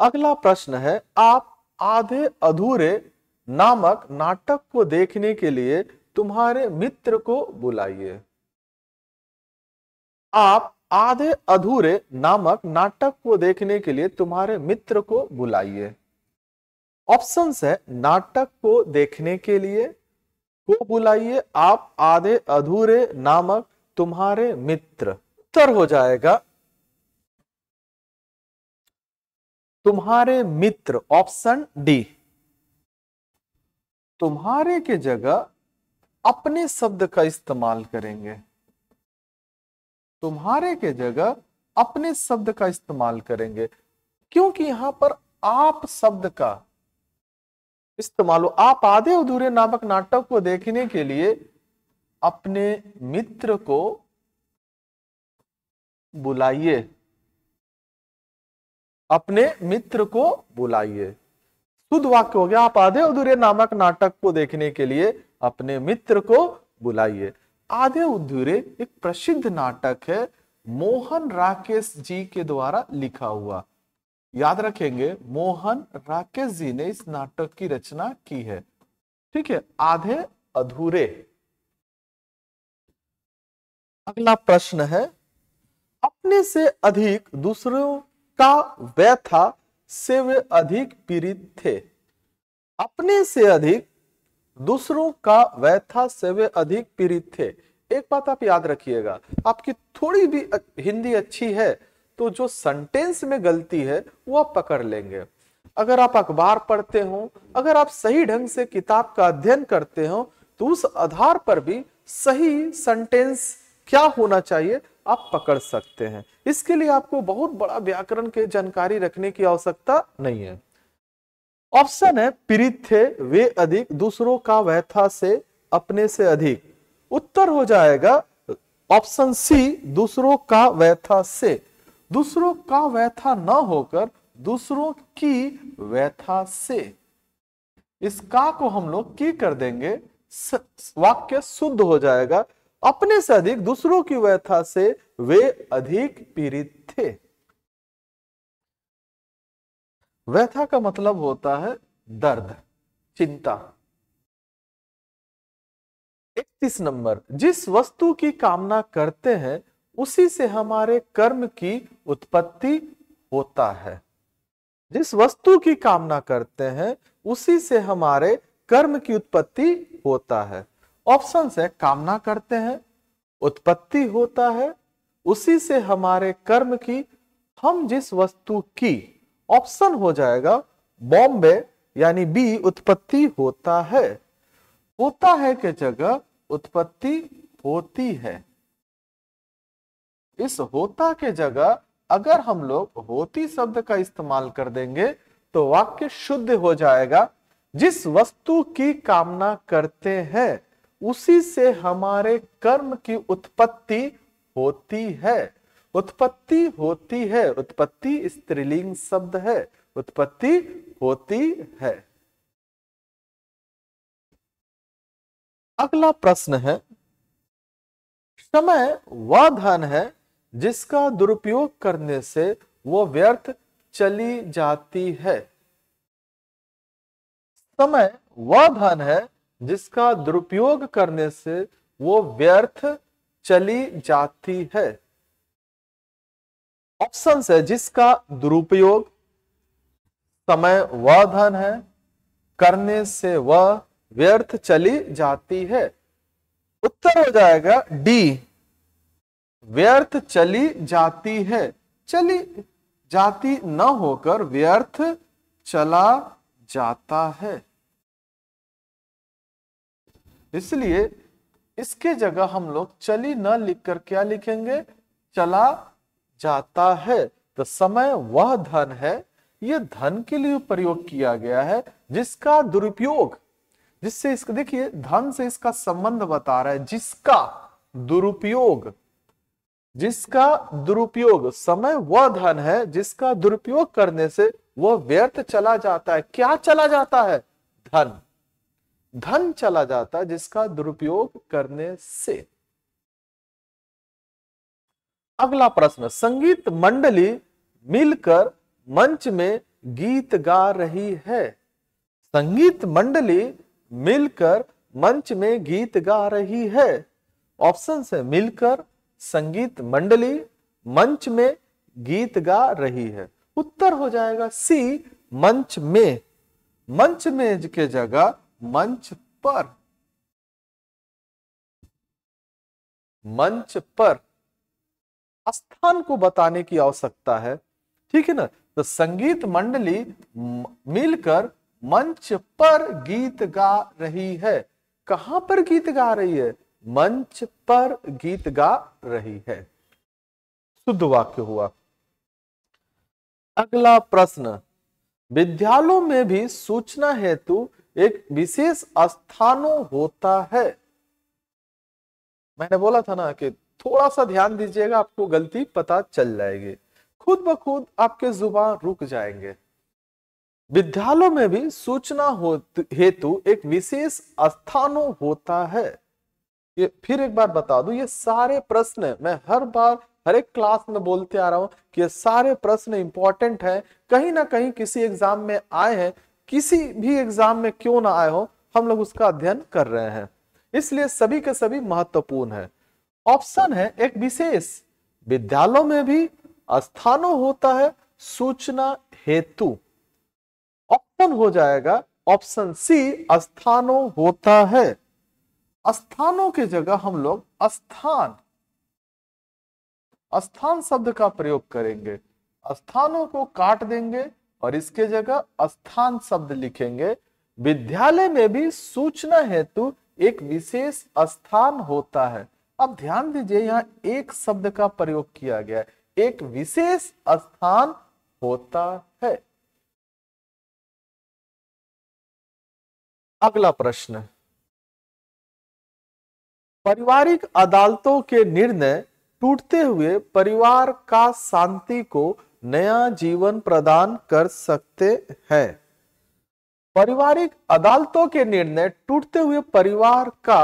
S1: अगला प्रश्न है, आप आधे अधूरे नामक नाटक को देखने के लिए तुम्हारे मित्र को बुलाइए। आप आधे अधूरे नामक नाटक को देखने के लिए तुम्हारे मित्र को बुलाइए। ऑप्शन है नाटक को देखने के लिए को बुलाइए, आप आधे अधूरे नामक तुम्हारे मित्र। उत्तर हो जाएगा तुम्हारे मित्र, ऑप्शन डी। तुम्हारे के जगह अपने शब्द का इस्तेमाल करेंगे। तुम्हारे के जगह अपने शब्द का इस्तेमाल करेंगे क्योंकि यहां पर आप शब्द का इस्तेमाल हो। आप आधे अधूरे नामक नाटक को देखने के लिए अपने मित्र को बुलाइए। अपने मित्र को बुलाइए। शुद्ध वाक्य हो गया। आप आधे अधूरे नामक नाटक को देखने के लिए अपने मित्र को बुलाइए। आधे अधूरे एक प्रसिद्ध नाटक है, मोहन राकेश जी के द्वारा लिखा हुआ। याद रखेंगे, मोहन राकेश जी ने इस नाटक की रचना की है। ठीक है, आधे अधूरे। अगला प्रश्न है, अपने से अधिक दूसरों का व्यथा से वे अधिक पीड़ित थे। अपने से अधिक दूसरों का व्यथा से वे अधिक पीड़ित थे। एक बात आप याद रखिएगा, आपकी थोड़ी भी हिंदी अच्छी है तो जो सेंटेंस में गलती है वो आप पकड़ लेंगे। अगर आप अखबार पढ़ते हो, अगर आप सही ढंग से किताब का अध्ययन करते हो, तो उस आधार पर भी सही सेंटेंस क्या होना चाहिए आप पकड़ सकते हैं। इसके लिए आपको बहुत बड़ा व्याकरण की जानकारी रखने की आवश्यकता नहीं है। ऑप्शन है पीड़ित थे वे अधिक दूसरों का व्यथा से अपने से अधिक। उत्तर हो जाएगा ऑप्शन सी, दूसरों का व्यथा से। दूसरों का व्यथा न होकर दूसरों की व्यथा से। इस का को हम लोग की कर देंगे, वाक्य शुद्ध हो जाएगा। अपने से अधिक दूसरों की व्यथा से वे अधिक पीड़ित थे। व्यथा का मतलब होता है दर्द, चिंता। 31 नंबर, जिस वस्तु की कामना करते हैं उसी से हमारे कर्म की उत्पत्ति होता है। जिस वस्तु की कामना करते हैं उसी से हमारे कर्म की उत्पत्ति होता है। ऑप्शन है कामना करते हैं, उत्पत्ति होता है, उसी से हमारे कर्म की, हम जिस वस्तु की। ऑप्शन हो जाएगा बॉम्बे यानी बी, उत्पत्ति होता है। होता है के जगह उत्पत्ति होती है। इस होता के जगह अगर हम लोग होती शब्द का इस्तेमाल कर देंगे तो वाक्य शुद्ध हो जाएगा। जिस वस्तु की कामना करते हैं उसी से हमारे कर्म की उत्पत्ति होती है। उत्पत्ति होती है, उत्पत्ति स्त्रीलिंग शब्द है, उत्पत्ति होती है। अगला प्रश्न है, समय वह धन है जिसका दुरुपयोग करने से वो व्यर्थ चली जाती है। समय वह धन है जिसका दुरुपयोग करने से वो व्यर्थ चली जाती है। ऑप्शन है जिसका दुरुपयोग, समय वह धन है, करने से वह व्यर्थ चली जाती है। उत्तर हो जाएगा डी, व्यर्थ चली जाती है। चली जाती न होकर व्यर्थ चला जाता है। इसलिए इसके जगह हम लोग चली न लिखकर क्या लिखेंगे, चला जाता है। तो समय वह धन है, यह धन के लिए प्रयोग किया गया है जिसका दुरुपयोग, जिससे इसका देखिए धन से इसका संबंध बता रहा है, जिसका दुरुपयोग, जिसका दुरुपयोग। समय वह धन है जिसका दुरुपयोग करने से वह व्यर्थ चला जाता है। क्या चला जाता है, धन। धन चला जाता है जिसका दुरुपयोग करने से। अगला प्रश्न, संगीत मंडली मिलकर मंच में गीत गा रही है। संगीत मंडली मिलकर मंच में गीत गा रही है। ऑप्शन है मिलकर, संगीत मंडली, मंच में गीत गा रही है। उत्तर हो जाएगा सी, मंच में। मंच में के जगह मंच पर। मंच पर स्थान को बताने की आवश्यकता है, ठीक है ना। तो संगीत मंडली मिलकर मंच पर गीत गा रही है। कहां पर गीत गा रही है, मंच पर गीत गा रही है। शुद्ध वाक्य हुआ। अगला प्रश्न, विद्यालयों में भी सूचना हेतु एक विशेष स्थानों होता है। मैंने बोला था ना कि थोड़ा सा ध्यान दीजिएगा, आपको गलती पता चल जाएगी। खुद ब खुद आपके जुबान रुक जाएंगे। विद्यालयों में भी सूचना हेतु एक विशेष स्थानों होता है। ये फिर एक बार बता दूं, ये सारे प्रश्न मैं हर बार हर एक क्लास में बोलते आ रहा हूं कि ये सारे प्रश्न इंपॉर्टेंट हैं, कहीं ना कहीं किसी एग्जाम में आए हैं, किसी भी एग्जाम में क्यों ना आए हो, हम लोग उसका अध्ययन कर रहे हैं, इसलिए सभी के सभी महत्वपूर्ण है। ऑप्शन है एक विशेष, विद्यालयों में भी स्थानों होता है सूचना हेतु। ऑप्शन हो जाएगा ऑप्शन सी, स्थानों होता है। स्थानों की जगह हम लोग स्थान स्थान शब्द का प्रयोग करेंगे। स्थानों को काट देंगे और इसके जगह स्थान शब्द लिखेंगे। विद्यालय में भी सूचना हेतु एक विशेष स्थान होता है। अब ध्यान दीजिए, यहां एक शब्द का प्रयोग किया गया है, एक विशेष स्थान होता है। अगला प्रश्न, पारिवारिक अदालतों के निर्णय टूटते हुए परिवार का शांति को नया जीवन प्रदान कर सकते हैं। पारिवारिक अदालतों के निर्णय टूटते हुए परिवार का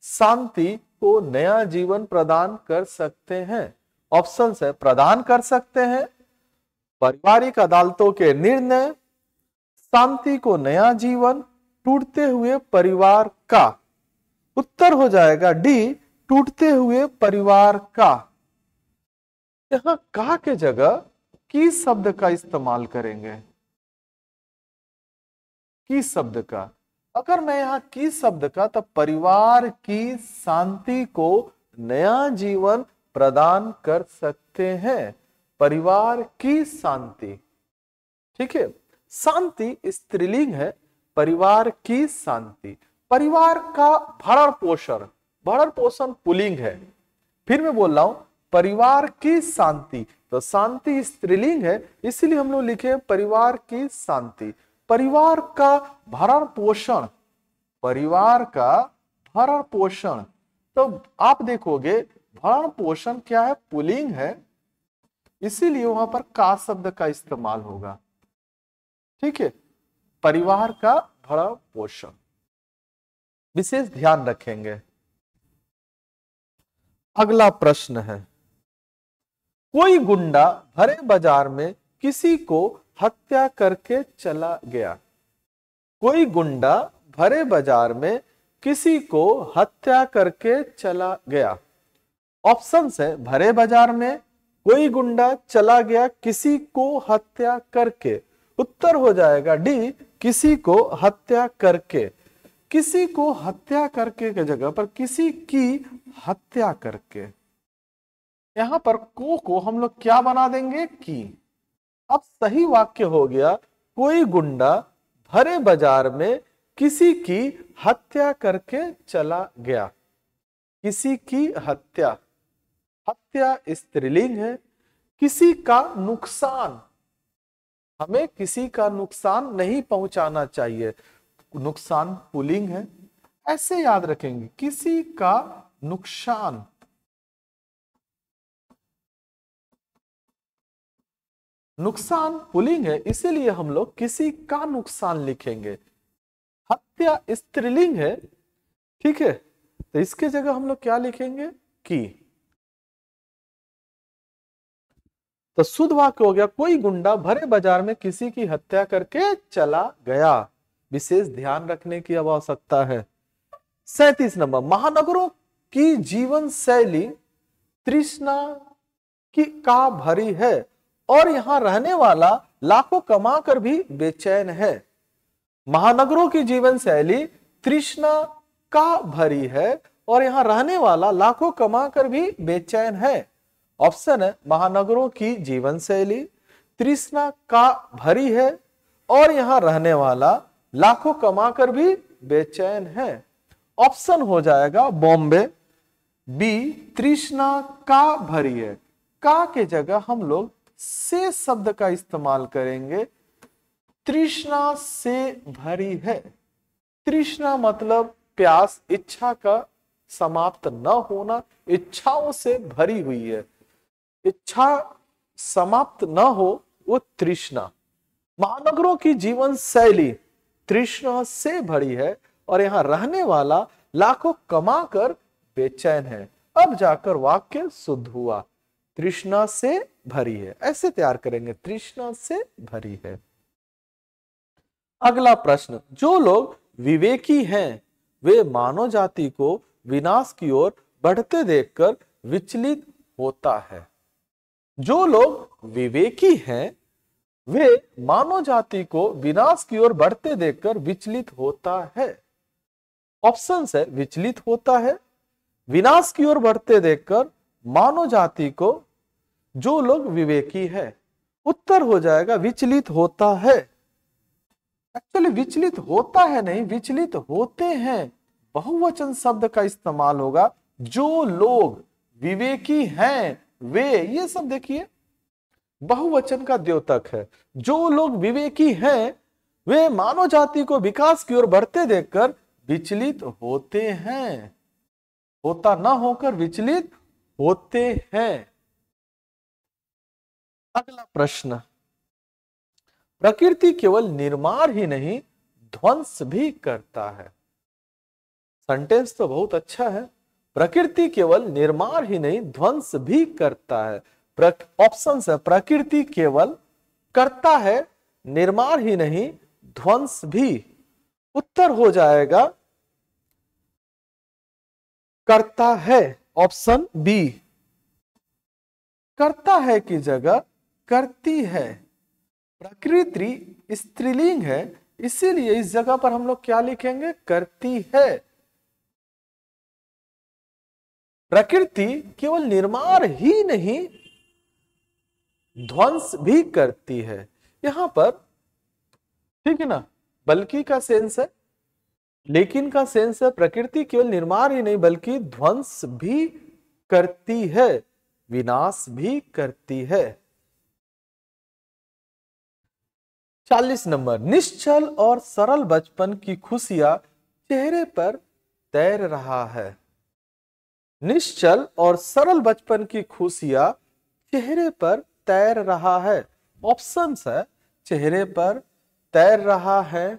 S1: शांति को नया जीवन प्रदान कर सकते हैं। ऑप्शन है प्रदान कर सकते हैं, पारिवारिक अदालतों के निर्णय, शांति को नया जीवन, टूटते हुए परिवार का। उत्तर हो जाएगा डी, टूटते हुए परिवार का। यहां का के जगह की शब्द का इस्तेमाल करेंगे। की शब्द का, अगर मैं यहां की शब्द का, तब परिवार की शांति को नया जीवन प्रदान कर सकते हैं। परिवार की शांति, ठीक है। शांति स्त्रीलिंग है, परिवार की शांति। परिवार का भरण पोषण पुल्लिंग है। फिर मैं बोल रहा हूं परिवार की शांति, तो शांति स्त्रीलिंग है, इसलिए हम लोग लिखे परिवार की शांति। परिवार का भरण पोषण, परिवार का भरण पोषण, तो आप देखोगे भरण पोषण क्या है, पुल्लिंग है, इसीलिए वहां पर का शब्द का इस्तेमाल होगा, ठीक है। परिवार का भरण पोषण विशेष ध्यान रखेंगे। अगला प्रश्न है, कोई गुंडा भरे बाजार में किसी को हत्या करके चला गया। कोई गुंडा भरे बाजार में किसी को हत्या करके चला गया। ऑप्शन है भरे बाजार में, कोई गुंडा चला गया किसी को हत्या करके। उत्तर हो जाएगा डी, किसी को हत्या करके। किसी को हत्या करके के जगह पर किसी की हत्या करके, यहां पर को हम लोग क्या बना देंगे, की। अब सही वाक्य हो गया, कोई गुंडा भरे बाजार में किसी की हत्या करके चला गया। किसी की हत्या, हत्या स्त्रीलिंग है। किसी का नुकसान, हमें किसी का नुकसान नहीं पहुंचाना चाहिए, नुकसान पुल्लिंग है, ऐसे याद रखेंगे। किसी का नुकसान, नुकसान पुल्लिंग है, इसीलिए हम लोग किसी का नुकसान लिखेंगे। हत्या स्त्रीलिंग है, ठीक है, तो इसके जगह हम लोग क्या लिखेंगे, की। तो शुद्ध वाक्य हो गया, कोई गुंडा भरे बाजार में किसी की हत्या करके चला गया। विशेष ध्यान रखने की अब आवश्यकता है। 37 नंबर, महानगरों की जीवन शैली तृष्णा की का भरी है और यहां रहने वाला लाखों कमाकर भी बेचैन है। महानगरों की जीवन शैली तृष्णा का भरी है और यहां रहने वाला लाखों कमाकर भी बेचैन है। ऑप्शन है महानगरों की जीवन शैली तृष्णा का भरी है और यहां रहने वाला लाखों कमाकर भी बेचैन है। ऑप्शन हो जाएगा बॉम्बे, बी तृष्णा का भरी है। का के जगह हम लोग से शब्द का इस्तेमाल करेंगे, तृष्णा से भरी है। तृष्णा मतलब प्यास, इच्छा का समाप्त न होना, इच्छाओं से भरी हुई है। इच्छा समाप्त न हो वो तृष्णा। महानगरों की जीवन शैली तृष्णा से भरी है और यहाँ रहने वाला लाखों कमाकर बेचैन है। अब जाकर वाक्य शुद्ध हुआ, तृष्णा से भरी है। ऐसे तैयार करेंगे, तृष्णा से भरी है। अगला प्रश्न, जो लोग विवेकी हैं वे मानव जाति को विनाश की ओर बढ़ते देखकर विचलित होता है। जो लोग विवेकी हैं वे मानव जाति को विनाश की ओर बढ़ते देखकर विचलित होता है। ऑप्शन है विचलित होता है, विनाश की ओर बढ़ते देखकर मानव जाति को, जो लोग विवेकी है। उत्तर हो जाएगा विचलित होता है। एक्चुअली विचलित होता है नहीं, विचलित होते हैं। बहुवचन शब्द का इस्तेमाल होगा। जो लोग विवेकी हैं वे, ये सब देखिए बहुवचन का द्योतक है। जो लोग विवेकी हैं वे मानव जाति को विकास की ओर बढ़ते देखकर विचलित होते हैं। होता ना होकर विचलित होते हैं। अगला प्रश्न, प्रकृति केवल निर्माण ही नहीं ध्वंस भी करता है। सेंटेंस तो बहुत अच्छा है। प्रकृति केवल निर्माण ही नहीं ध्वंस भी करता है। ऑप्शन है प्रकृति केवल करता है, निर्माण ही नहीं ध्वंस भी। उत्तर हो जाएगा करता है, ऑप्शन बी। करता है की जगह करती है। प्रकृति स्त्रीलिंग है, इसीलिए इस जगह पर हम लोग क्या लिखेंगे, करती है। प्रकृति केवल निर्माण ही नहीं ध्वंस भी करती है। यहां पर ठीक है ना, बल्कि का सेंस है, लेकिन का सेंस है। प्रकृति केवल निर्माण ही नहीं बल्कि ध्वंस भी करती है, विनाश भी करती है। 40 नंबर, निश्चल और सरल बचपन की खुशियां चेहरे पर तैर रहा है। निश्चल और सरल बचपन की खुशियां चेहरे पर तैर रहा है। ऑप्शन है चेहरे पर तैर रहा है,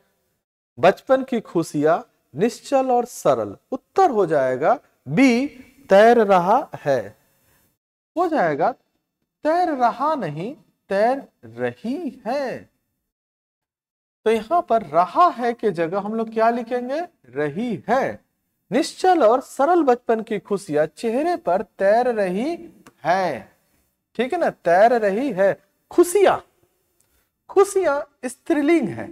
S1: बचपन की खुशियां, निश्चल और सरल। उत्तर हो जाएगा बी, तैर रहा है। हो जाएगा तैर रहा नहीं तैर रही है। तो यहां पर रहा है के जगह हम लोग क्या लिखेंगे, रही है। निश्चल और सरल बचपन की खुशियां चेहरे पर तैर रही है। ठीक है ना, तैर रही है। खुशियां, खुशियां स्त्रीलिंग है,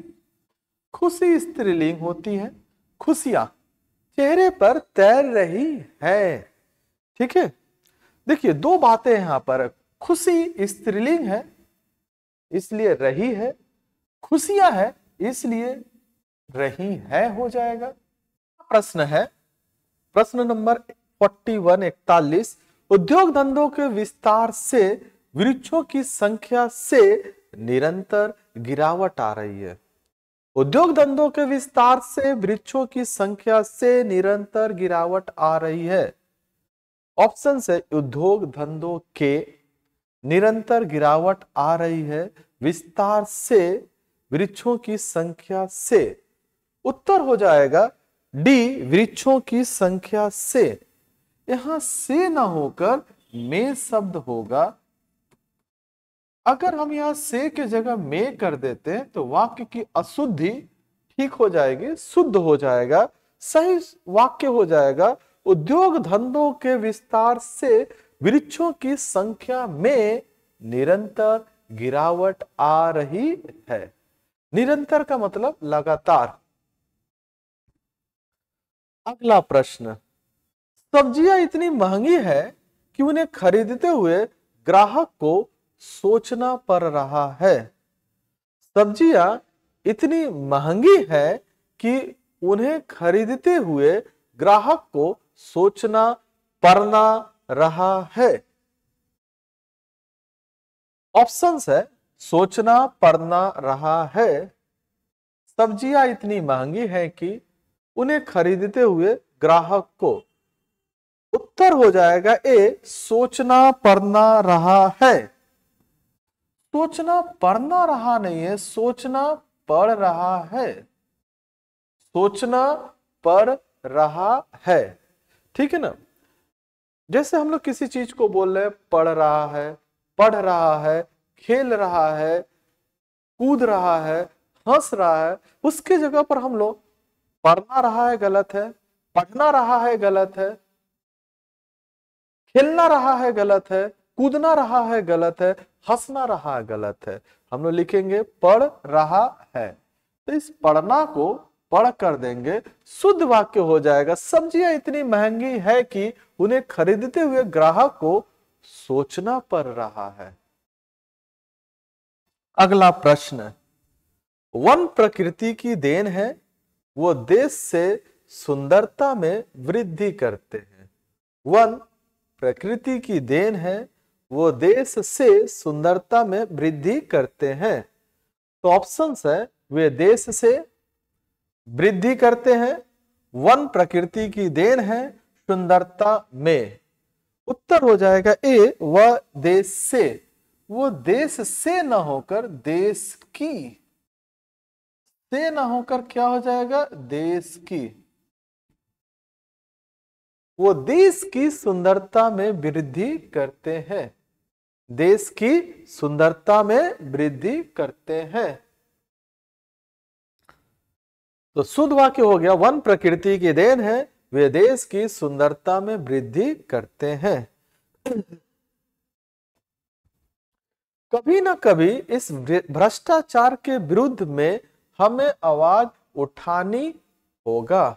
S1: खुशी स्त्रीलिंग होती है। खुशियां चेहरे पर तैर रही है। ठीक है, देखिए दो बातें यहां पर, खुशी स्त्रीलिंग है इसलिए रही है, खुशियां है इसलिए रही है हो जाएगा। प्रश्न है, प्रश्न नंबर 41 उद्योग धंधों के विस्तार से वृक्षों की संख्या से निरंतर गिरावट आ रही है। उद्योग धंधों के विस्तार से वृक्षों की संख्या से निरंतर गिरावट आ रही है। ऑप्शन से उद्योग धंधों के निरंतर गिरावट आ रही है, विस्तार से, वृक्षों की संख्या से। उत्तर हो जाएगा डी, वृक्षों की संख्या से। यहां से ना होकर में शब्द होगा। अगर हम यहां से के जगह में कर देते हैं तो वाक्य की अशुद्धि ठीक हो जाएगी, शुद्ध हो जाएगा, सही वाक्य हो जाएगा। उद्योग धंधों के विस्तार से वृक्षों की संख्या में निरंतर गिरावट आ रही है। निरंतर का मतलब लगातार। अगला प्रश्न, सब्जियां इतनी महंगी है कि उन्हें खरीदते हुए ग्राहक को सोचना पड़ रहा है। सब्जियां इतनी महंगी है कि उन्हें खरीदते हुए ग्राहक को सोचना पड़ना रहा है। ऑप्शन है सोचना पड़ना रहा है। सब्जियां इतनी महंगी है कि उन्हें खरीदते हुए ग्राहक को। उत्तर हो जाएगा ए, सोचना पड़ना रहा है। सोचना पढ़ना रहा नहीं है, सोचना पढ़ रहा है, सोचना पढ़ रहा है। ठीक है ना। जैसे हम लोग किसी चीज को बोल रहे हैं, पढ़ रहा है, खेल रहा है, कूद रहा है, हंस रहा है, उसके जगह पर हम लोग पढ़ना रहा है गलत है, पढ़ना रहा है गलत है, खेलना रहा है गलत है, कूदना रहा है गलत है, हंसना रहा है गलत है। हम लोग लिखेंगे पढ़ रहा है। तो इस पढ़ना को पढ़ कर देंगे, शुद्ध वाक्य हो जाएगा। सब्जियां इतनी महंगी है कि उन्हें खरीदते हुए ग्राहक को सोचना पड़ रहा है। अगला प्रश्न, वन प्रकृति की देन है, वो देश से सुंदरता में वृद्धि करते हैं। वन प्रकृति की देन है, वो देश से सुंदरता में वृद्धि करते हैं। तो ऑप्शंस है, वे देश से वृद्धि करते हैं, वन प्रकृति की देन है, सुंदरता में। उत्तर हो जाएगा ए, वह देश से। वो देश से ना होकर देश की, से ना होकर क्या हो जाएगा, देश की। वो देश की सुंदरता में वृद्धि करते हैं, देश की सुंदरता में वृद्धि करते हैं। तो शुद्ध वाक्य हो गया, वन प्रकृति की देन है, वे देश की सुंदरता में वृद्धि करते हैं। कभी ना कभी इस भ्रष्टाचार के विरुद्ध में हमें आवाज उठानी होगा।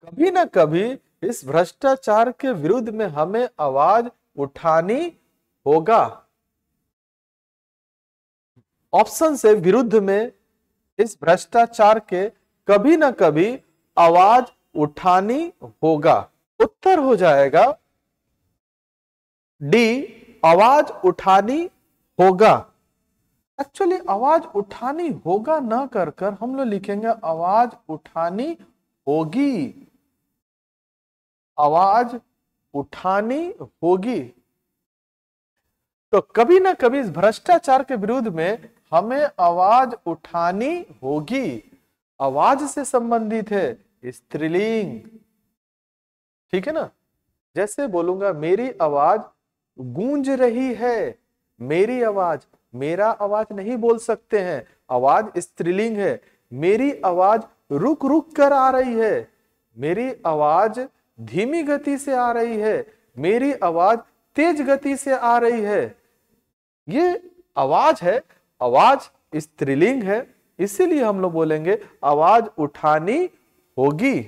S1: कभी ना कभी इस भ्रष्टाचार के विरुद्ध में हमें आवाज उठानी होगा। ऑप्शन से विरुद्ध में इस भ्रष्टाचार के कभी ना कभी आवाज उठानी होगा। उत्तर हो जाएगा डी, आवाज उठानी होगा। एक्चुअली आवाज उठानी होगा ना कर कर हम लोग लिखेंगे आवाज उठानी होगी, आवाज उठानी होगी। तो कभी ना कभी इस भ्रष्टाचार के विरुद्ध में हमें आवाज उठानी होगी। आवाज से संबंधित है स्त्रीलिंग। ठीक है ना। जैसे बोलूंगा मेरी आवाज गूंज रही है, मेरी आवाज, मेरा आवाज नहीं बोल सकते हैं, आवाज स्त्रीलिंग है। मेरी आवाज रुक रुक कर आ रही है, मेरी आवाज धीमी गति से आ रही है, मेरी आवाज तेज गति से आ रही है। ये आवाज है, आवाज स्त्रीलिंग है, इसीलिए हम लोग बोलेंगे आवाज उठानी होगी।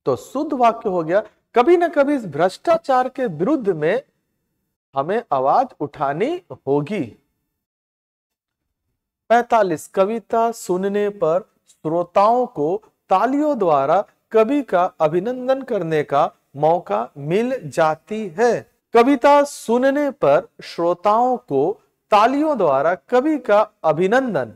S1: तो शुद्ध वाक्य हो गया, कभी ना कभी इस भ्रष्टाचार के विरुद्ध में हमें आवाज उठानी होगी। 45, कविता सुनने पर श्रोताओं को तालियों द्वारा कवि का अभिनंदन करने का मौका मिल जाती है। कविता सुनने पर श्रोताओं को तालियों द्वारा कवि का अभिनंदन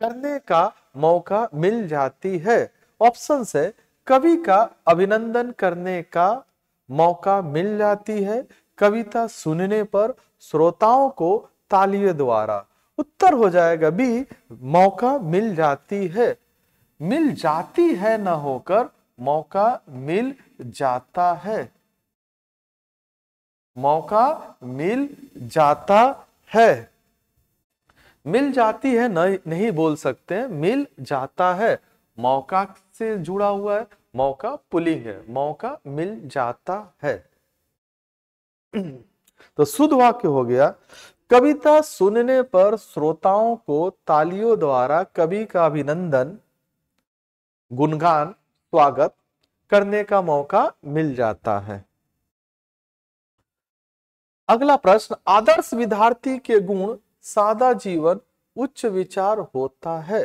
S1: करने का मौका मिल जाती है। ऑप्शन है, कवि का अभिनंदन करने का मौका मिल जाती है, कविता सुनने पर श्रोताओं को तालियों द्वारा। उत्तर हो जाएगा बी, मौका मिल जाती है। मिल जाती है ना होकर मौका मिल जाता है, मौका मिल जाता है। मिल जाती है नहीं बोल सकते हैं, मिल जाता है। मौका से जुड़ा हुआ है, मौका पुल्लिंग है, मौका मिल जाता है। तो शुद्ध वाक्य हो गया, कविता सुनने पर श्रोताओं को तालियों द्वारा कवि का अभिनंदन, गुणगान, स्वागत करने का मौका मिल जाता है। अगला प्रश्न, आदर्श विद्यार्थी के गुण सादा जीवन उच्च विचार होता है।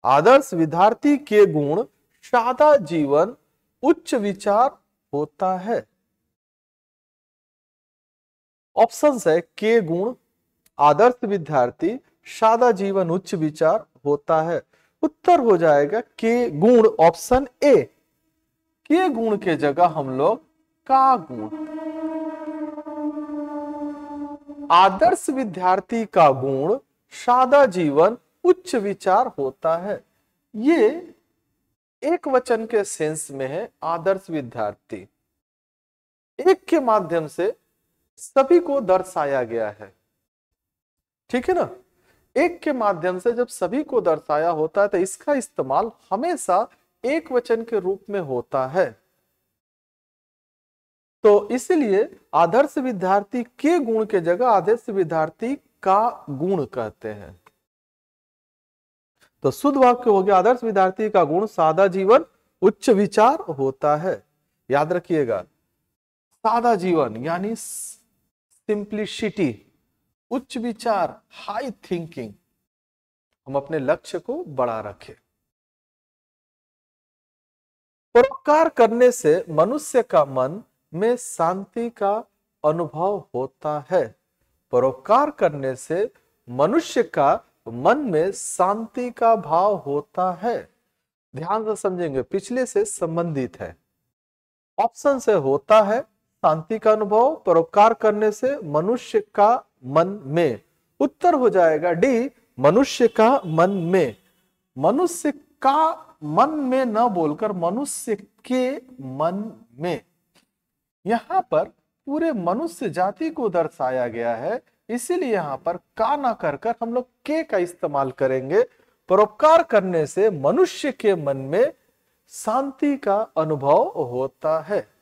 S1: आदर्श विद्यार्थी के गुण सादा जीवन उच्च विचार होता है। ऑप्शन है, के गुण आदर्श विद्यार्थी सादा जीवन उच्च विचार होता है। उत्तर हो जाएगा के गुण, ऑप्शन ए। के गुण के जगह हम लोग का गुण, आदर्श विद्यार्थी का गुण सादा जीवन उच्च विचार होता है। ये एक वचन के सेंस में है। आदर्श विद्यार्थी एक के माध्यम से सभी को दर्शाया गया है, ठीक है ना। एक के माध्यम से जब सभी को दर्शाया होता है तो इसका इस्तेमाल हमेशा एक वचन के रूप में होता है। तो इसलिए आदर्श विद्यार्थी के गुण के जगह आदर्श विद्यार्थी का गुण कहते हैं। तो शुद्ध वाक्य हो गया, आदर्श विद्यार्थी का गुण सादा जीवन उच्च विचार होता है। याद रखिएगा, सादा जीवन यानी सिंप्लिसिटी, उच्च विचार, हाई थिंकिंग, हम अपने लक्ष्य को बड़ा रखें। परोपकार करने से मनुष्य का मन में शांति का अनुभव होता है। परोपकार करने से मनुष्य का मन में शांति का भाव होता है। ध्यान से समझेंगे, पिछले से संबंधित है। ऑप्शन से होता है शांति का अनुभव, परोपकार करने से मनुष्य का मन में। उत्तर हो जाएगा डी, मनुष्य का मन में। मनुष्य का मन में न बोलकर मनुष्य के मन में। यहां पर पूरे मनुष्य जाति को दर्शाया गया है, इसीलिए यहां पर का ना कर हम लोग के का इस्तेमाल करेंगे। परोपकार करने से मनुष्य के मन में शांति का अनुभव होता है।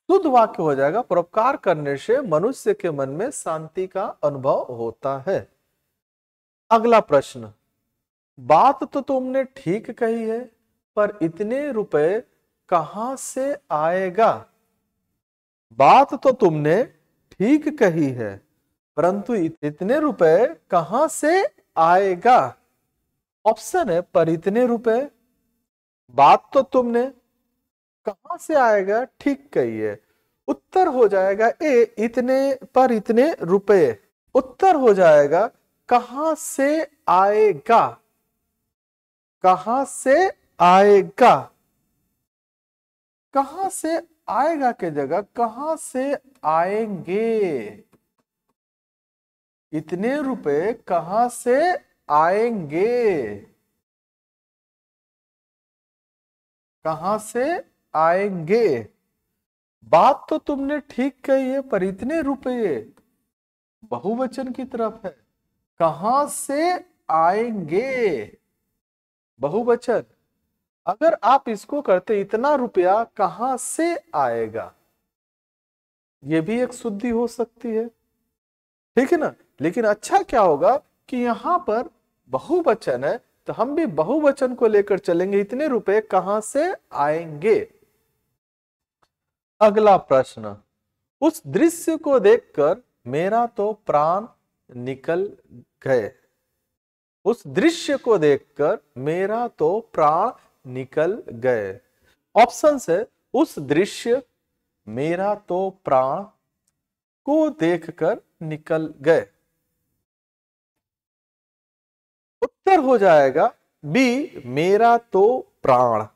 S1: शुद्ध वाक्य हो जाएगा, परोपकार करने से मनुष्य के मन में शांति का अनुभव होता है। अगला प्रश्न, बात तो तुमने ठीक कही है, पर इतने रुपए कहां से आएगा? बात तो तुमने ठीक कही है, परंतु इतने रुपए कहां से आएगा? ऑप्शन है पर इतने रुपए, बात तो तुमने, कहां से आएगा, ठीक कही है। उत्तर हो जाएगा ए, इतने पर इतने रुपए। उत्तर हो जाएगा कहां से आएगा। कहां से आएगा, कहां से आएगा के जगह कहां से आएंगे। इतने रुपए कहां से आएंगे, कहां से आएंगे। बात तो तुमने ठीक कही है, पर इतने रुपए बहुवचन की तरफ है। कहां से आएंगे, बहुवचन। अगर आप इसको करते इतना रुपया कहां से आएगा, यह भी एक शुद्धि हो सकती है, ठीक है ना। लेकिन अच्छा क्या होगा कि यहां पर बहुवचन है, तो हम भी बहुवचन को लेकर चलेंगे। इतने रुपए कहां से आएंगे। अगला प्रश्न, उस दृश्य को देखकर मेरा तो प्राण निकल गए। उस दृश्य को देखकर मेरा तो प्राण निकल गए। ऑप्शन से उस दृश्य, मेरा तो प्राण, को देखकर निकल गए। उत्तर हो जाएगा बी, मेरा तो प्राण।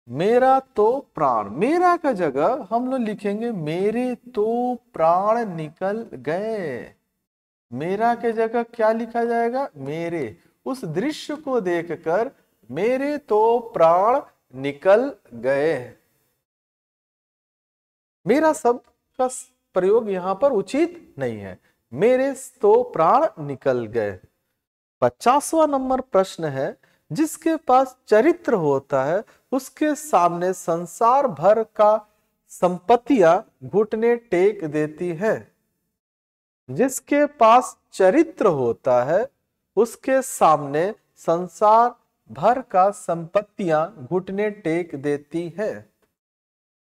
S1: मेरा तो प्राण, मेरा का जगह हम लोग लिखेंगे मेरे तो प्राण निकल गए। मेरा के जगह क्या लिखा जाएगा, मेरे। उस दृश्य को देखकर मेरे तो प्राण निकल गए। मेरा शब्द का प्रयोग यहां पर उचित नहीं है, मेरे तो प्राण निकल गए। 50वां नंबर प्रश्न है, जिसके पास चरित्र होता है उसके सामने संसार भर का संपत्तियां घुटने टेक देती है। जिसके पास चरित्र होता है उसके सामने संसार भर का संपत्तियां घुटने टेक देती है।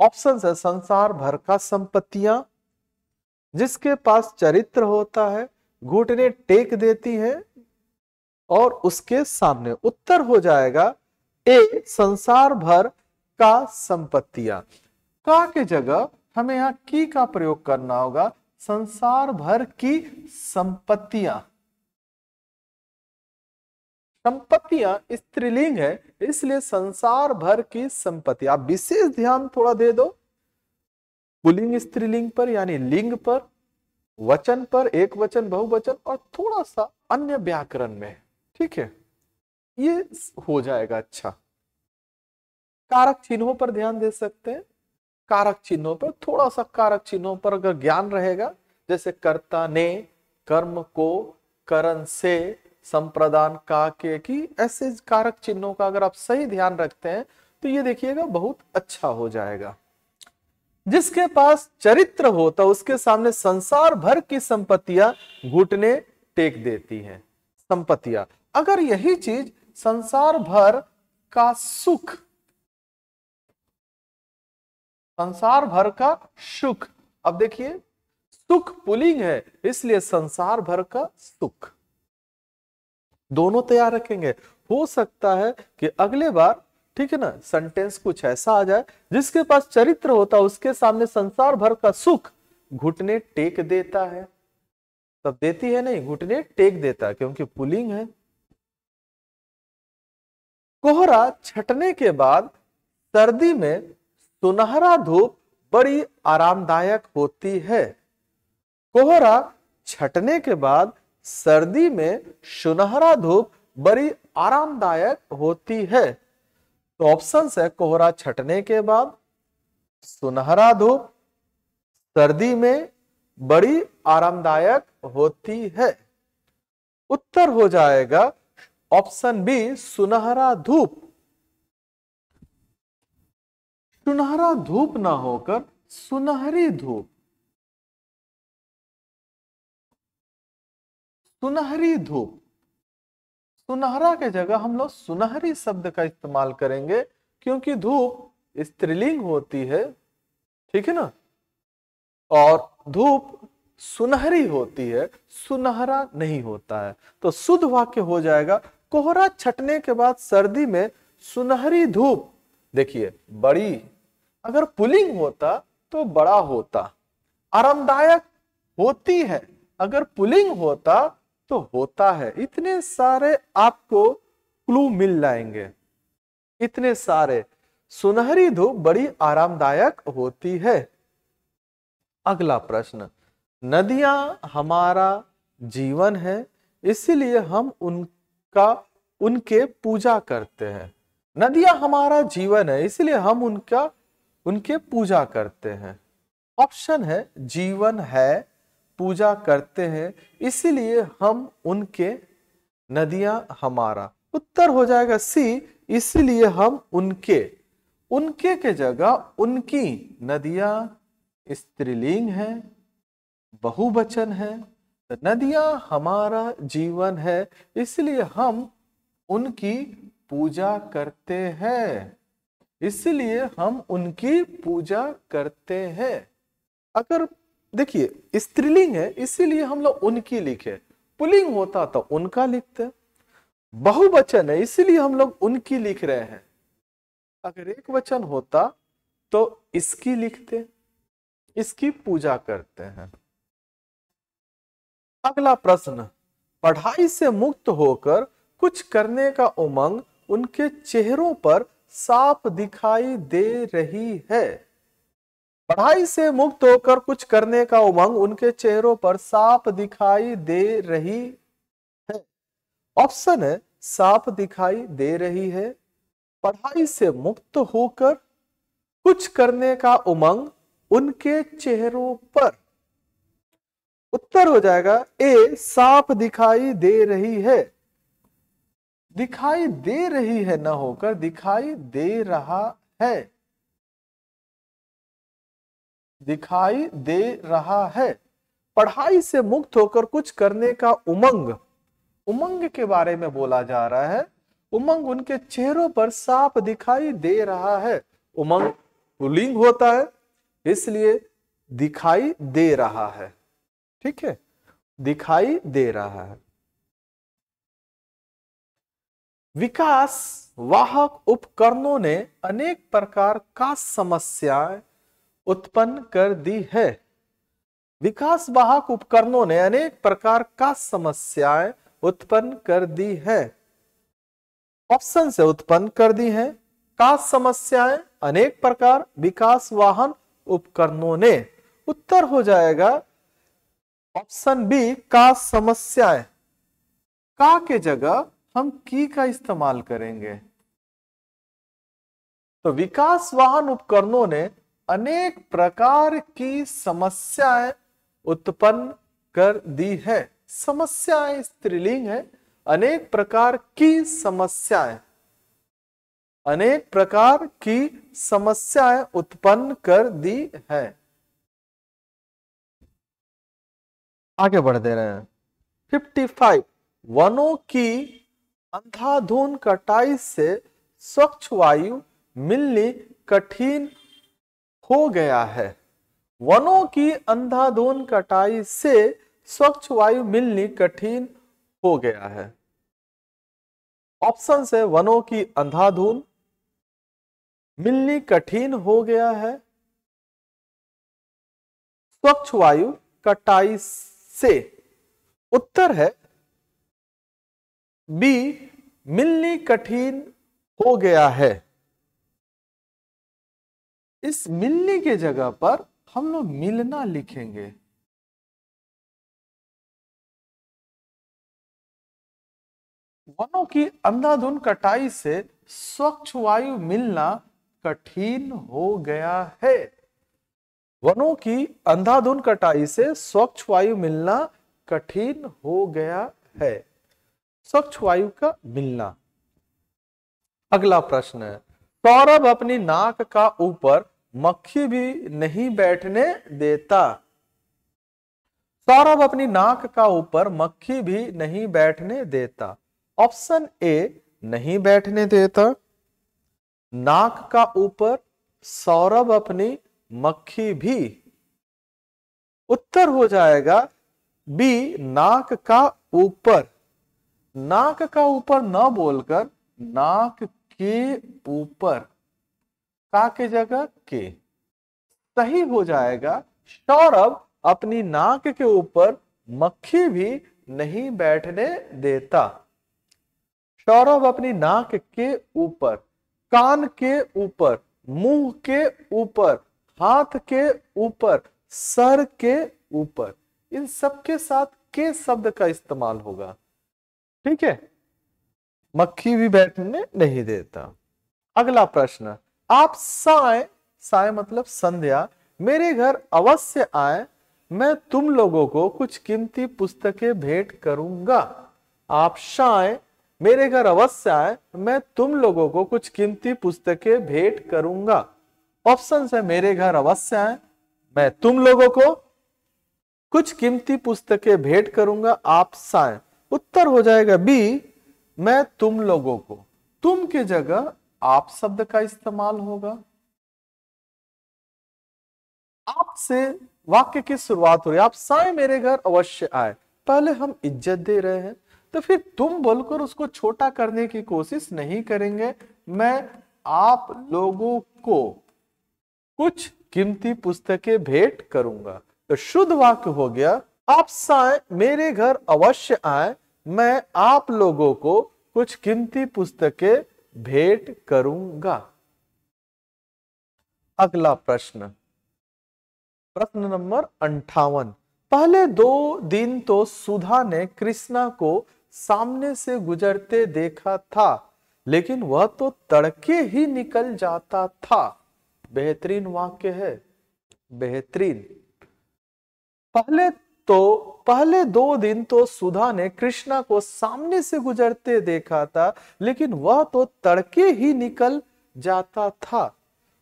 S1: ऑप्शन है संसार भर का संपत्तियां, जिसके पास चरित्र होता है घुटने टेक देती है, और उसके सामने। उत्तर हो जाएगा ए, संसार भर का संपत्तियां। का के जगह हमें यहां की का प्रयोग करना होगा, संसार भर की संपत्तियां। संपत्तियां स्त्रीलिंग है, इसलिए संसार भर की संपत्ति। आप विशेष ध्यान थोड़ा दे दो पुल्लिंग स्त्रीलिंग पर, यानी लिंग पर। वचन पर, एक वचन, बहुवचन और थोड़ा सा अन्य व्याकरण में। ठीक है, ये हो जाएगा। अच्छा, कारक चिन्हों पर ध्यान दे सकते हैं। कारक चिन्हों पर थोड़ा सा, कारक चिन्हों पर अगर ज्ञान रहेगा, जैसे कर्ता ने, कर्म को, करण से, संप्रदान का के की, ऐसे कारक चिन्हों का अगर आप सही ध्यान रखते हैं तो ये देखिएगा बहुत अच्छा हो जाएगा। जिसके पास चरित्र होता उसके सामने संसार भर की संपत्तियां घुटने टेक देती हैं। संपत्तियां, अगर यही चीज संसार भर का सुख, संसार भर का सुख, अब देखिए सुख पुल्लिंग है इसलिए संसार भर का सुख, दोनों तैयार रखेंगे। हो सकता है कि अगले बार, ठीक है ना, सेंटेंस कुछ ऐसा आ जाए, जिसके पास चरित्र होता उसके सामने संसार भर का सुख घुटने टेक देता है। तब देती है नहीं, घुटने टेक देता है, क्योंकि पुल्लिंग है। कोहरा छटने के बाद सर्दी में सुनहरा धूप बड़ी आरामदायक होती है। कोहरा छटने के बाद सर्दी में सुनहरा धूप बड़ी आरामदायक होती है। तो ऑप्शन है कोहरा छटने के बाद, सुनहरा धूप, सर्दी में बड़ी आरामदायक होती है। उत्तर हो जाएगा ऑप्शन बी, सुनहरा धूप। सुनहरा धूप ना होकर सुनहरी धूप, सुनहरी धूप। सुनहरा के जगह हम लोग सुनहरी शब्द का इस्तेमाल करेंगे, क्योंकि धूप स्त्रीलिंग होती है, ठीक है ना, और धूप सुनहरी होती है, सुनहरा नहीं होता है। तो शुद्ध वाक्य हो जाएगा कोहरा छटने के बाद सर्दी में सुनहरी धूप। देखिए बड़ी, अगर पुल्लिंग होता तो बड़ा होता। आरामदायक होती है, अगर पुल्लिंग होता तो होता है। इतने सारे आपको क्लू मिल जाएंगे, इतने सारे। सुनहरी धूप बड़ी आरामदायक होती है। अगला प्रश्न, नदियां हमारा जीवन है इसलिए हम उनके पूजा करते हैं। नदियां हमारा जीवन है इसलिए हम उनके पूजा करते हैं। ऑप्शन है जीवन है, पूजा करते हैं, इसीलिए हम उनके, नदियां हमारा। उत्तर हो जाएगा सी, इसलिए हम उनके। उनके के जगह उनकी, नदियां स्त्रीलिंग है, बहुवचन है। तो नदियां हमारा जीवन है इसलिए हम उनकी पूजा करते हैं, इसलिए हम उनकी पूजा करते हैं। अगर देखिए स्त्रीलिंग है इसीलिए हम लोग उनकी लिखे, पुल्लिंग होता तो उनका लिखते, बहुवचन है इसीलिए हम लोग उनकी लिख रहे हैं। अगर एक वचन होता तो इसकी लिखते, इसकी पूजा करते हैं। अगला प्रश्न, पढ़ाई से मुक्त होकर कुछ करने का उमंग उनके चेहरों पर साफ दिखाई दे रही है। पढ़ाई से मुक्त होकर कुछ करने का उमंग उनके चेहरों पर साफ दिखाई दे रही है। ऑप्शन है साफ दिखाई दे रही है। पढ़ाई से मुक्त होकर कुछ करने का उमंग उनके चेहरों पर। उत्तर हो जाएगा ए, साफ दिखाई दे रही है। दिखाई दे रही है ना होकर दिखाई दे रहा है, दिखाई दे रहा है। पढ़ाई से मुक्त होकर कुछ करने का उमंग, उमंग के बारे में बोला जा रहा है। उमंग उनके चेहरों पर साफ दिखाई दे रहा है। उमंग पुल्लिंग होता है इसलिए दिखाई दे रहा है, ठीक है, दिखाई दे रहा है। विकास वाहक उपकरणों ने अनेक प्रकार का समस्याएं उत्पन्न कर दी है। विकास वाहक उपकरणों ने अनेक प्रकार का समस्याएं उत्पन्न कर दी है। ऑप्शन से उत्पन्न कर दी है। का समस्याएं, अनेक प्रकार, विकास वाहन उपकरणों ने। उत्तर हो जाएगा ऑप्शन बी का समस्याएं। का के जगह हम की का इस्तेमाल करेंगे। तो विकास वाहन उपकरणों ने अनेक प्रकार की समस्याएं उत्पन्न कर दी है। समस्याएं स्त्रीलिंग है। अनेक प्रकार की समस्याएं, अनेक प्रकार की समस्याएं उत्पन्न कर दी है। आगे बढ़ दे रहे हैं। 55 वनों की अंधाधुंध कटाई से स्वच्छ वायु मिलनी कठिन हो गया है। वनों की अंधाधुंध कटाई से स्वच्छ वायु मिलनी कठिन हो गया है। ऑप्शन है वनों की अंधाधुंध मिलनी कठिन हो गया है, स्वच्छ वायु कटाई से। उत्तर है बी मिलनी कठिन हो गया है। इस मिलनी के जगह पर हम लोग मिलना लिखेंगे। वनों की अंधाधुंध कटाई से स्वच्छ वायु मिलना कठिन हो गया है। वनों की अंधाधुंध कटाई से स्वच्छ वायु मिलना कठिन हो गया है। स्वच्छ वायु का मिलना। अगला प्रश्न है, सौरभ अपनी नाक का ऊपर मक्खी भी नहीं बैठने देता। सौरभ अपनी नाक का ऊपर मक्खी भी नहीं बैठने देता। ऑप्शन ए नहीं बैठने देता, नाक का ऊपर सौरभ अपनी मक्खी भी। उत्तर हो जाएगा बी नाक का ऊपर। नाक का ऊपर न बोलकर नाक के ऊपर, का के जगह के। सही हो जाएगा सौरभ अपनी नाक के ऊपर मक्खी भी नहीं बैठने देता। सौरभ अपनी नाक के ऊपर, कान के ऊपर, मुंह के ऊपर, हाथ के ऊपर, सर के ऊपर, इन सब के साथ के शब्द का इस्तेमाल होगा। ठीक है, मक्खी भी बैठने नहीं देता। अगला प्रश्न, आप साय, साय मतलब संध्या, मेरे घर अवश्य आए, मैं तुम लोगों को कुछ कीमती पुस्तकें भेंट करूंगा। आप शाय मेरे घर अवश्य आए, मैं तुम लोगों को कुछ कीमती पुस्तकें भेंट करूंगा। ऑप्शन है मेरे घर अवश्य आए, मैं तुम लोगों को कुछ कीमती पुस्तकें भेंट करूंगा, आप साय। उत्तर हो जाएगा बी मैं तुम लोगों को। तुम के जगह आप शब्द का इस्तेमाल होगा। आपसे वाक्य की शुरुआत हो रही है, आप साय मेरे घर अवश्य आए। पहले हम इज्जत दे रहे हैं, तो फिर तुम बोलकर उसको छोटा करने की कोशिश नहीं करेंगे। मैं आप लोगों को कुछ कीमती पुस्तकें भेंट करूंगा। तो शुद्ध वाक्य हो गया, आप साय मेरे घर अवश्य आए, मैं आप लोगों को कुछ कीमती पुस्तकें भेंट करूंगा। अगला प्रश्न, प्रश्न नंबर 58। पहले 2 दिन तो सुधा ने कृष्णा को सामने से गुजरते देखा था, लेकिन वह तो तड़के ही निकल जाता था। बेहतरीन वाक्य है, बेहतरीन। पहले 2 दिन तो सुधा ने कृष्णा को सामने से गुजरते देखा था, लेकिन वह तो तड़के ही निकल जाता था।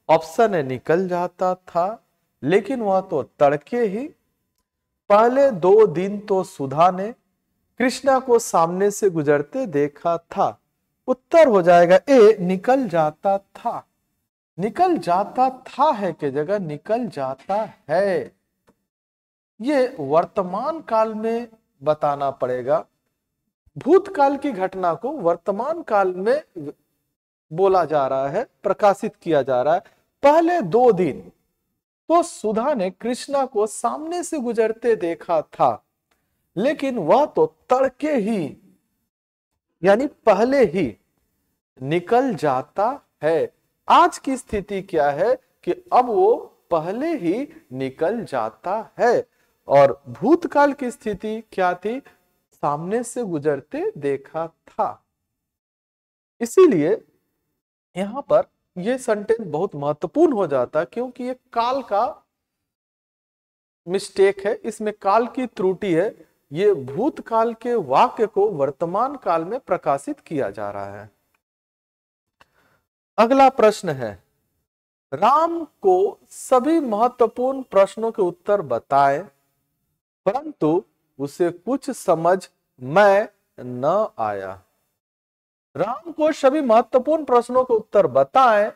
S1: ऑप्शन है निकल जाता था, लेकिन वह तो तड़के ही। पहले 2 दिन तो सुधा ने कृष्णा को सामने से गुजरते देखा था। उत्तर हो जाएगा ए निकल जाता था। निकल जाता था है के जगह निकल जाता है। ये वर्तमान काल में बताना पड़ेगा। भूतकाल की घटना को वर्तमान काल में बोला जा रहा है, प्रकाशित किया जा रहा है। पहले 2 दिन तो सुधा ने कृष्णा को सामने से गुजरते देखा था, लेकिन वह तो तड़के ही यानी पहले ही निकल जाता है। आज की स्थिति क्या है कि अब वो पहले ही निकल जाता है। और भूतकाल की स्थिति क्या थी? सामने से गुजरते देखा था। इसीलिए यहां पर यह सेंटेंस बहुत महत्वपूर्ण हो जाता है, क्योंकि ये काल का मिस्टेक है, इसमें काल की त्रुटि है। ये भूतकाल के वाक्य को वर्तमान काल में प्रकाशित किया जा रहा है। अगला प्रश्न है, राम को सभी महत्वपूर्ण प्रश्नों के उत्तर बताएं, परंतु उसे कुछ समझ में न आया। राम को सभी महत्वपूर्ण प्रश्नों के उत्तर बताएं,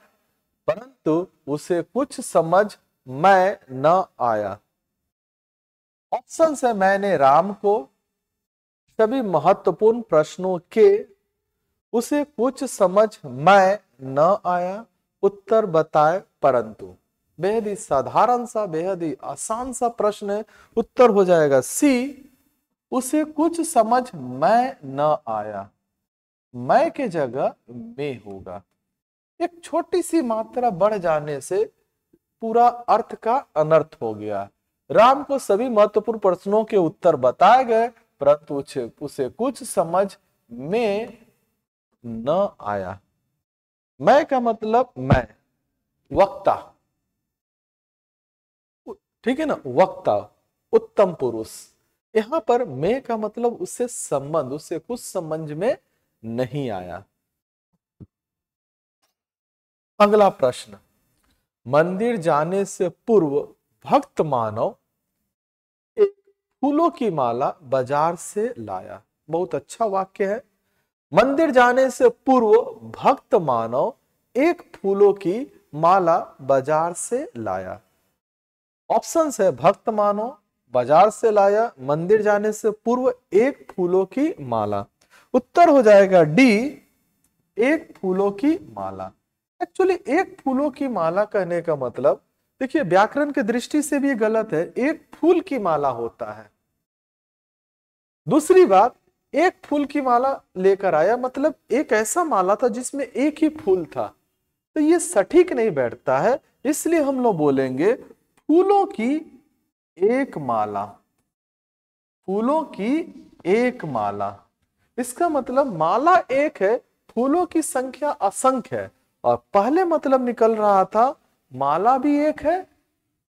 S1: परंतु उसे कुछ समझ में न आया। ऑप्शन है, मैंने राम को सभी महत्वपूर्ण प्रश्नों के, उसे कुछ समझ में न आया, उत्तर बताए परंतु। बेहद ही साधारण सा, बेहद ही आसान सा प्रश्न है। उत्तर हो जाएगा सी, उसे कुछ समझ में न आया। मैं के जगह में होगा। एक छोटी सी मात्रा बढ़ जाने से पूरा अर्थ का अनर्थ हो गया। राम को सभी महत्वपूर्ण प्रश्नों के उत्तर बताए गए, परंतु उसे कुछ समझ में न आया। मैं का मतलब मैं, वक्ता, ठीक है ना, वक्ता, उत्तम पुरुष। यहां पर मैं का मतलब उससे संबंध, उससे कुछ समझ में नहीं आया। अगला प्रश्न, मंदिर जाने से पूर्व भक्त मानव एक फूलों की माला बाजार से लाया। बहुत अच्छा वाक्य है। मंदिर जाने से पूर्व भक्त मानव एक फूलों की माला बाजार से लाया। ऑप्शन है, भक्त मानव बाजार से लाया, मंदिर जाने से पूर्व एक फूलों की माला। उत्तर हो जाएगा डी, एक फूलों की माला। एक्चुअली एक फूलों की माला कहने का मतलब, देखिए व्याकरण की दृष्टि से भी गलत है। एक फूल की माला होता है। दूसरी बात, एक फूल की माला लेकर आया मतलब एक ऐसा माला था जिसमें एक ही फूल था, तो ये सटीक नहीं बैठता है। इसलिए हम लोग बोलेंगे फूलों की एक माला, फूलों की एक माला। इसका मतलब माला एक है, फूलों की संख्या असंख्य है। और पहले मतलब निकल रहा था माला भी एक है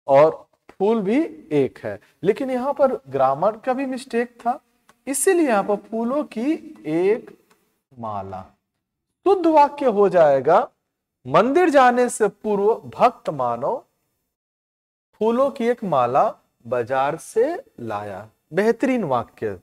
S1: और फूल भी एक है, लेकिन यहां पर ग्रामर का भी मिस्टेक था, इसीलिए यहां पर फूलों की एक माला। शुद्ध वाक्य हो जाएगा, मंदिर जाने से पूर्व भक्त मानव फूलों की एक माला बाजार से लाया। बेहतरीन वाक्य।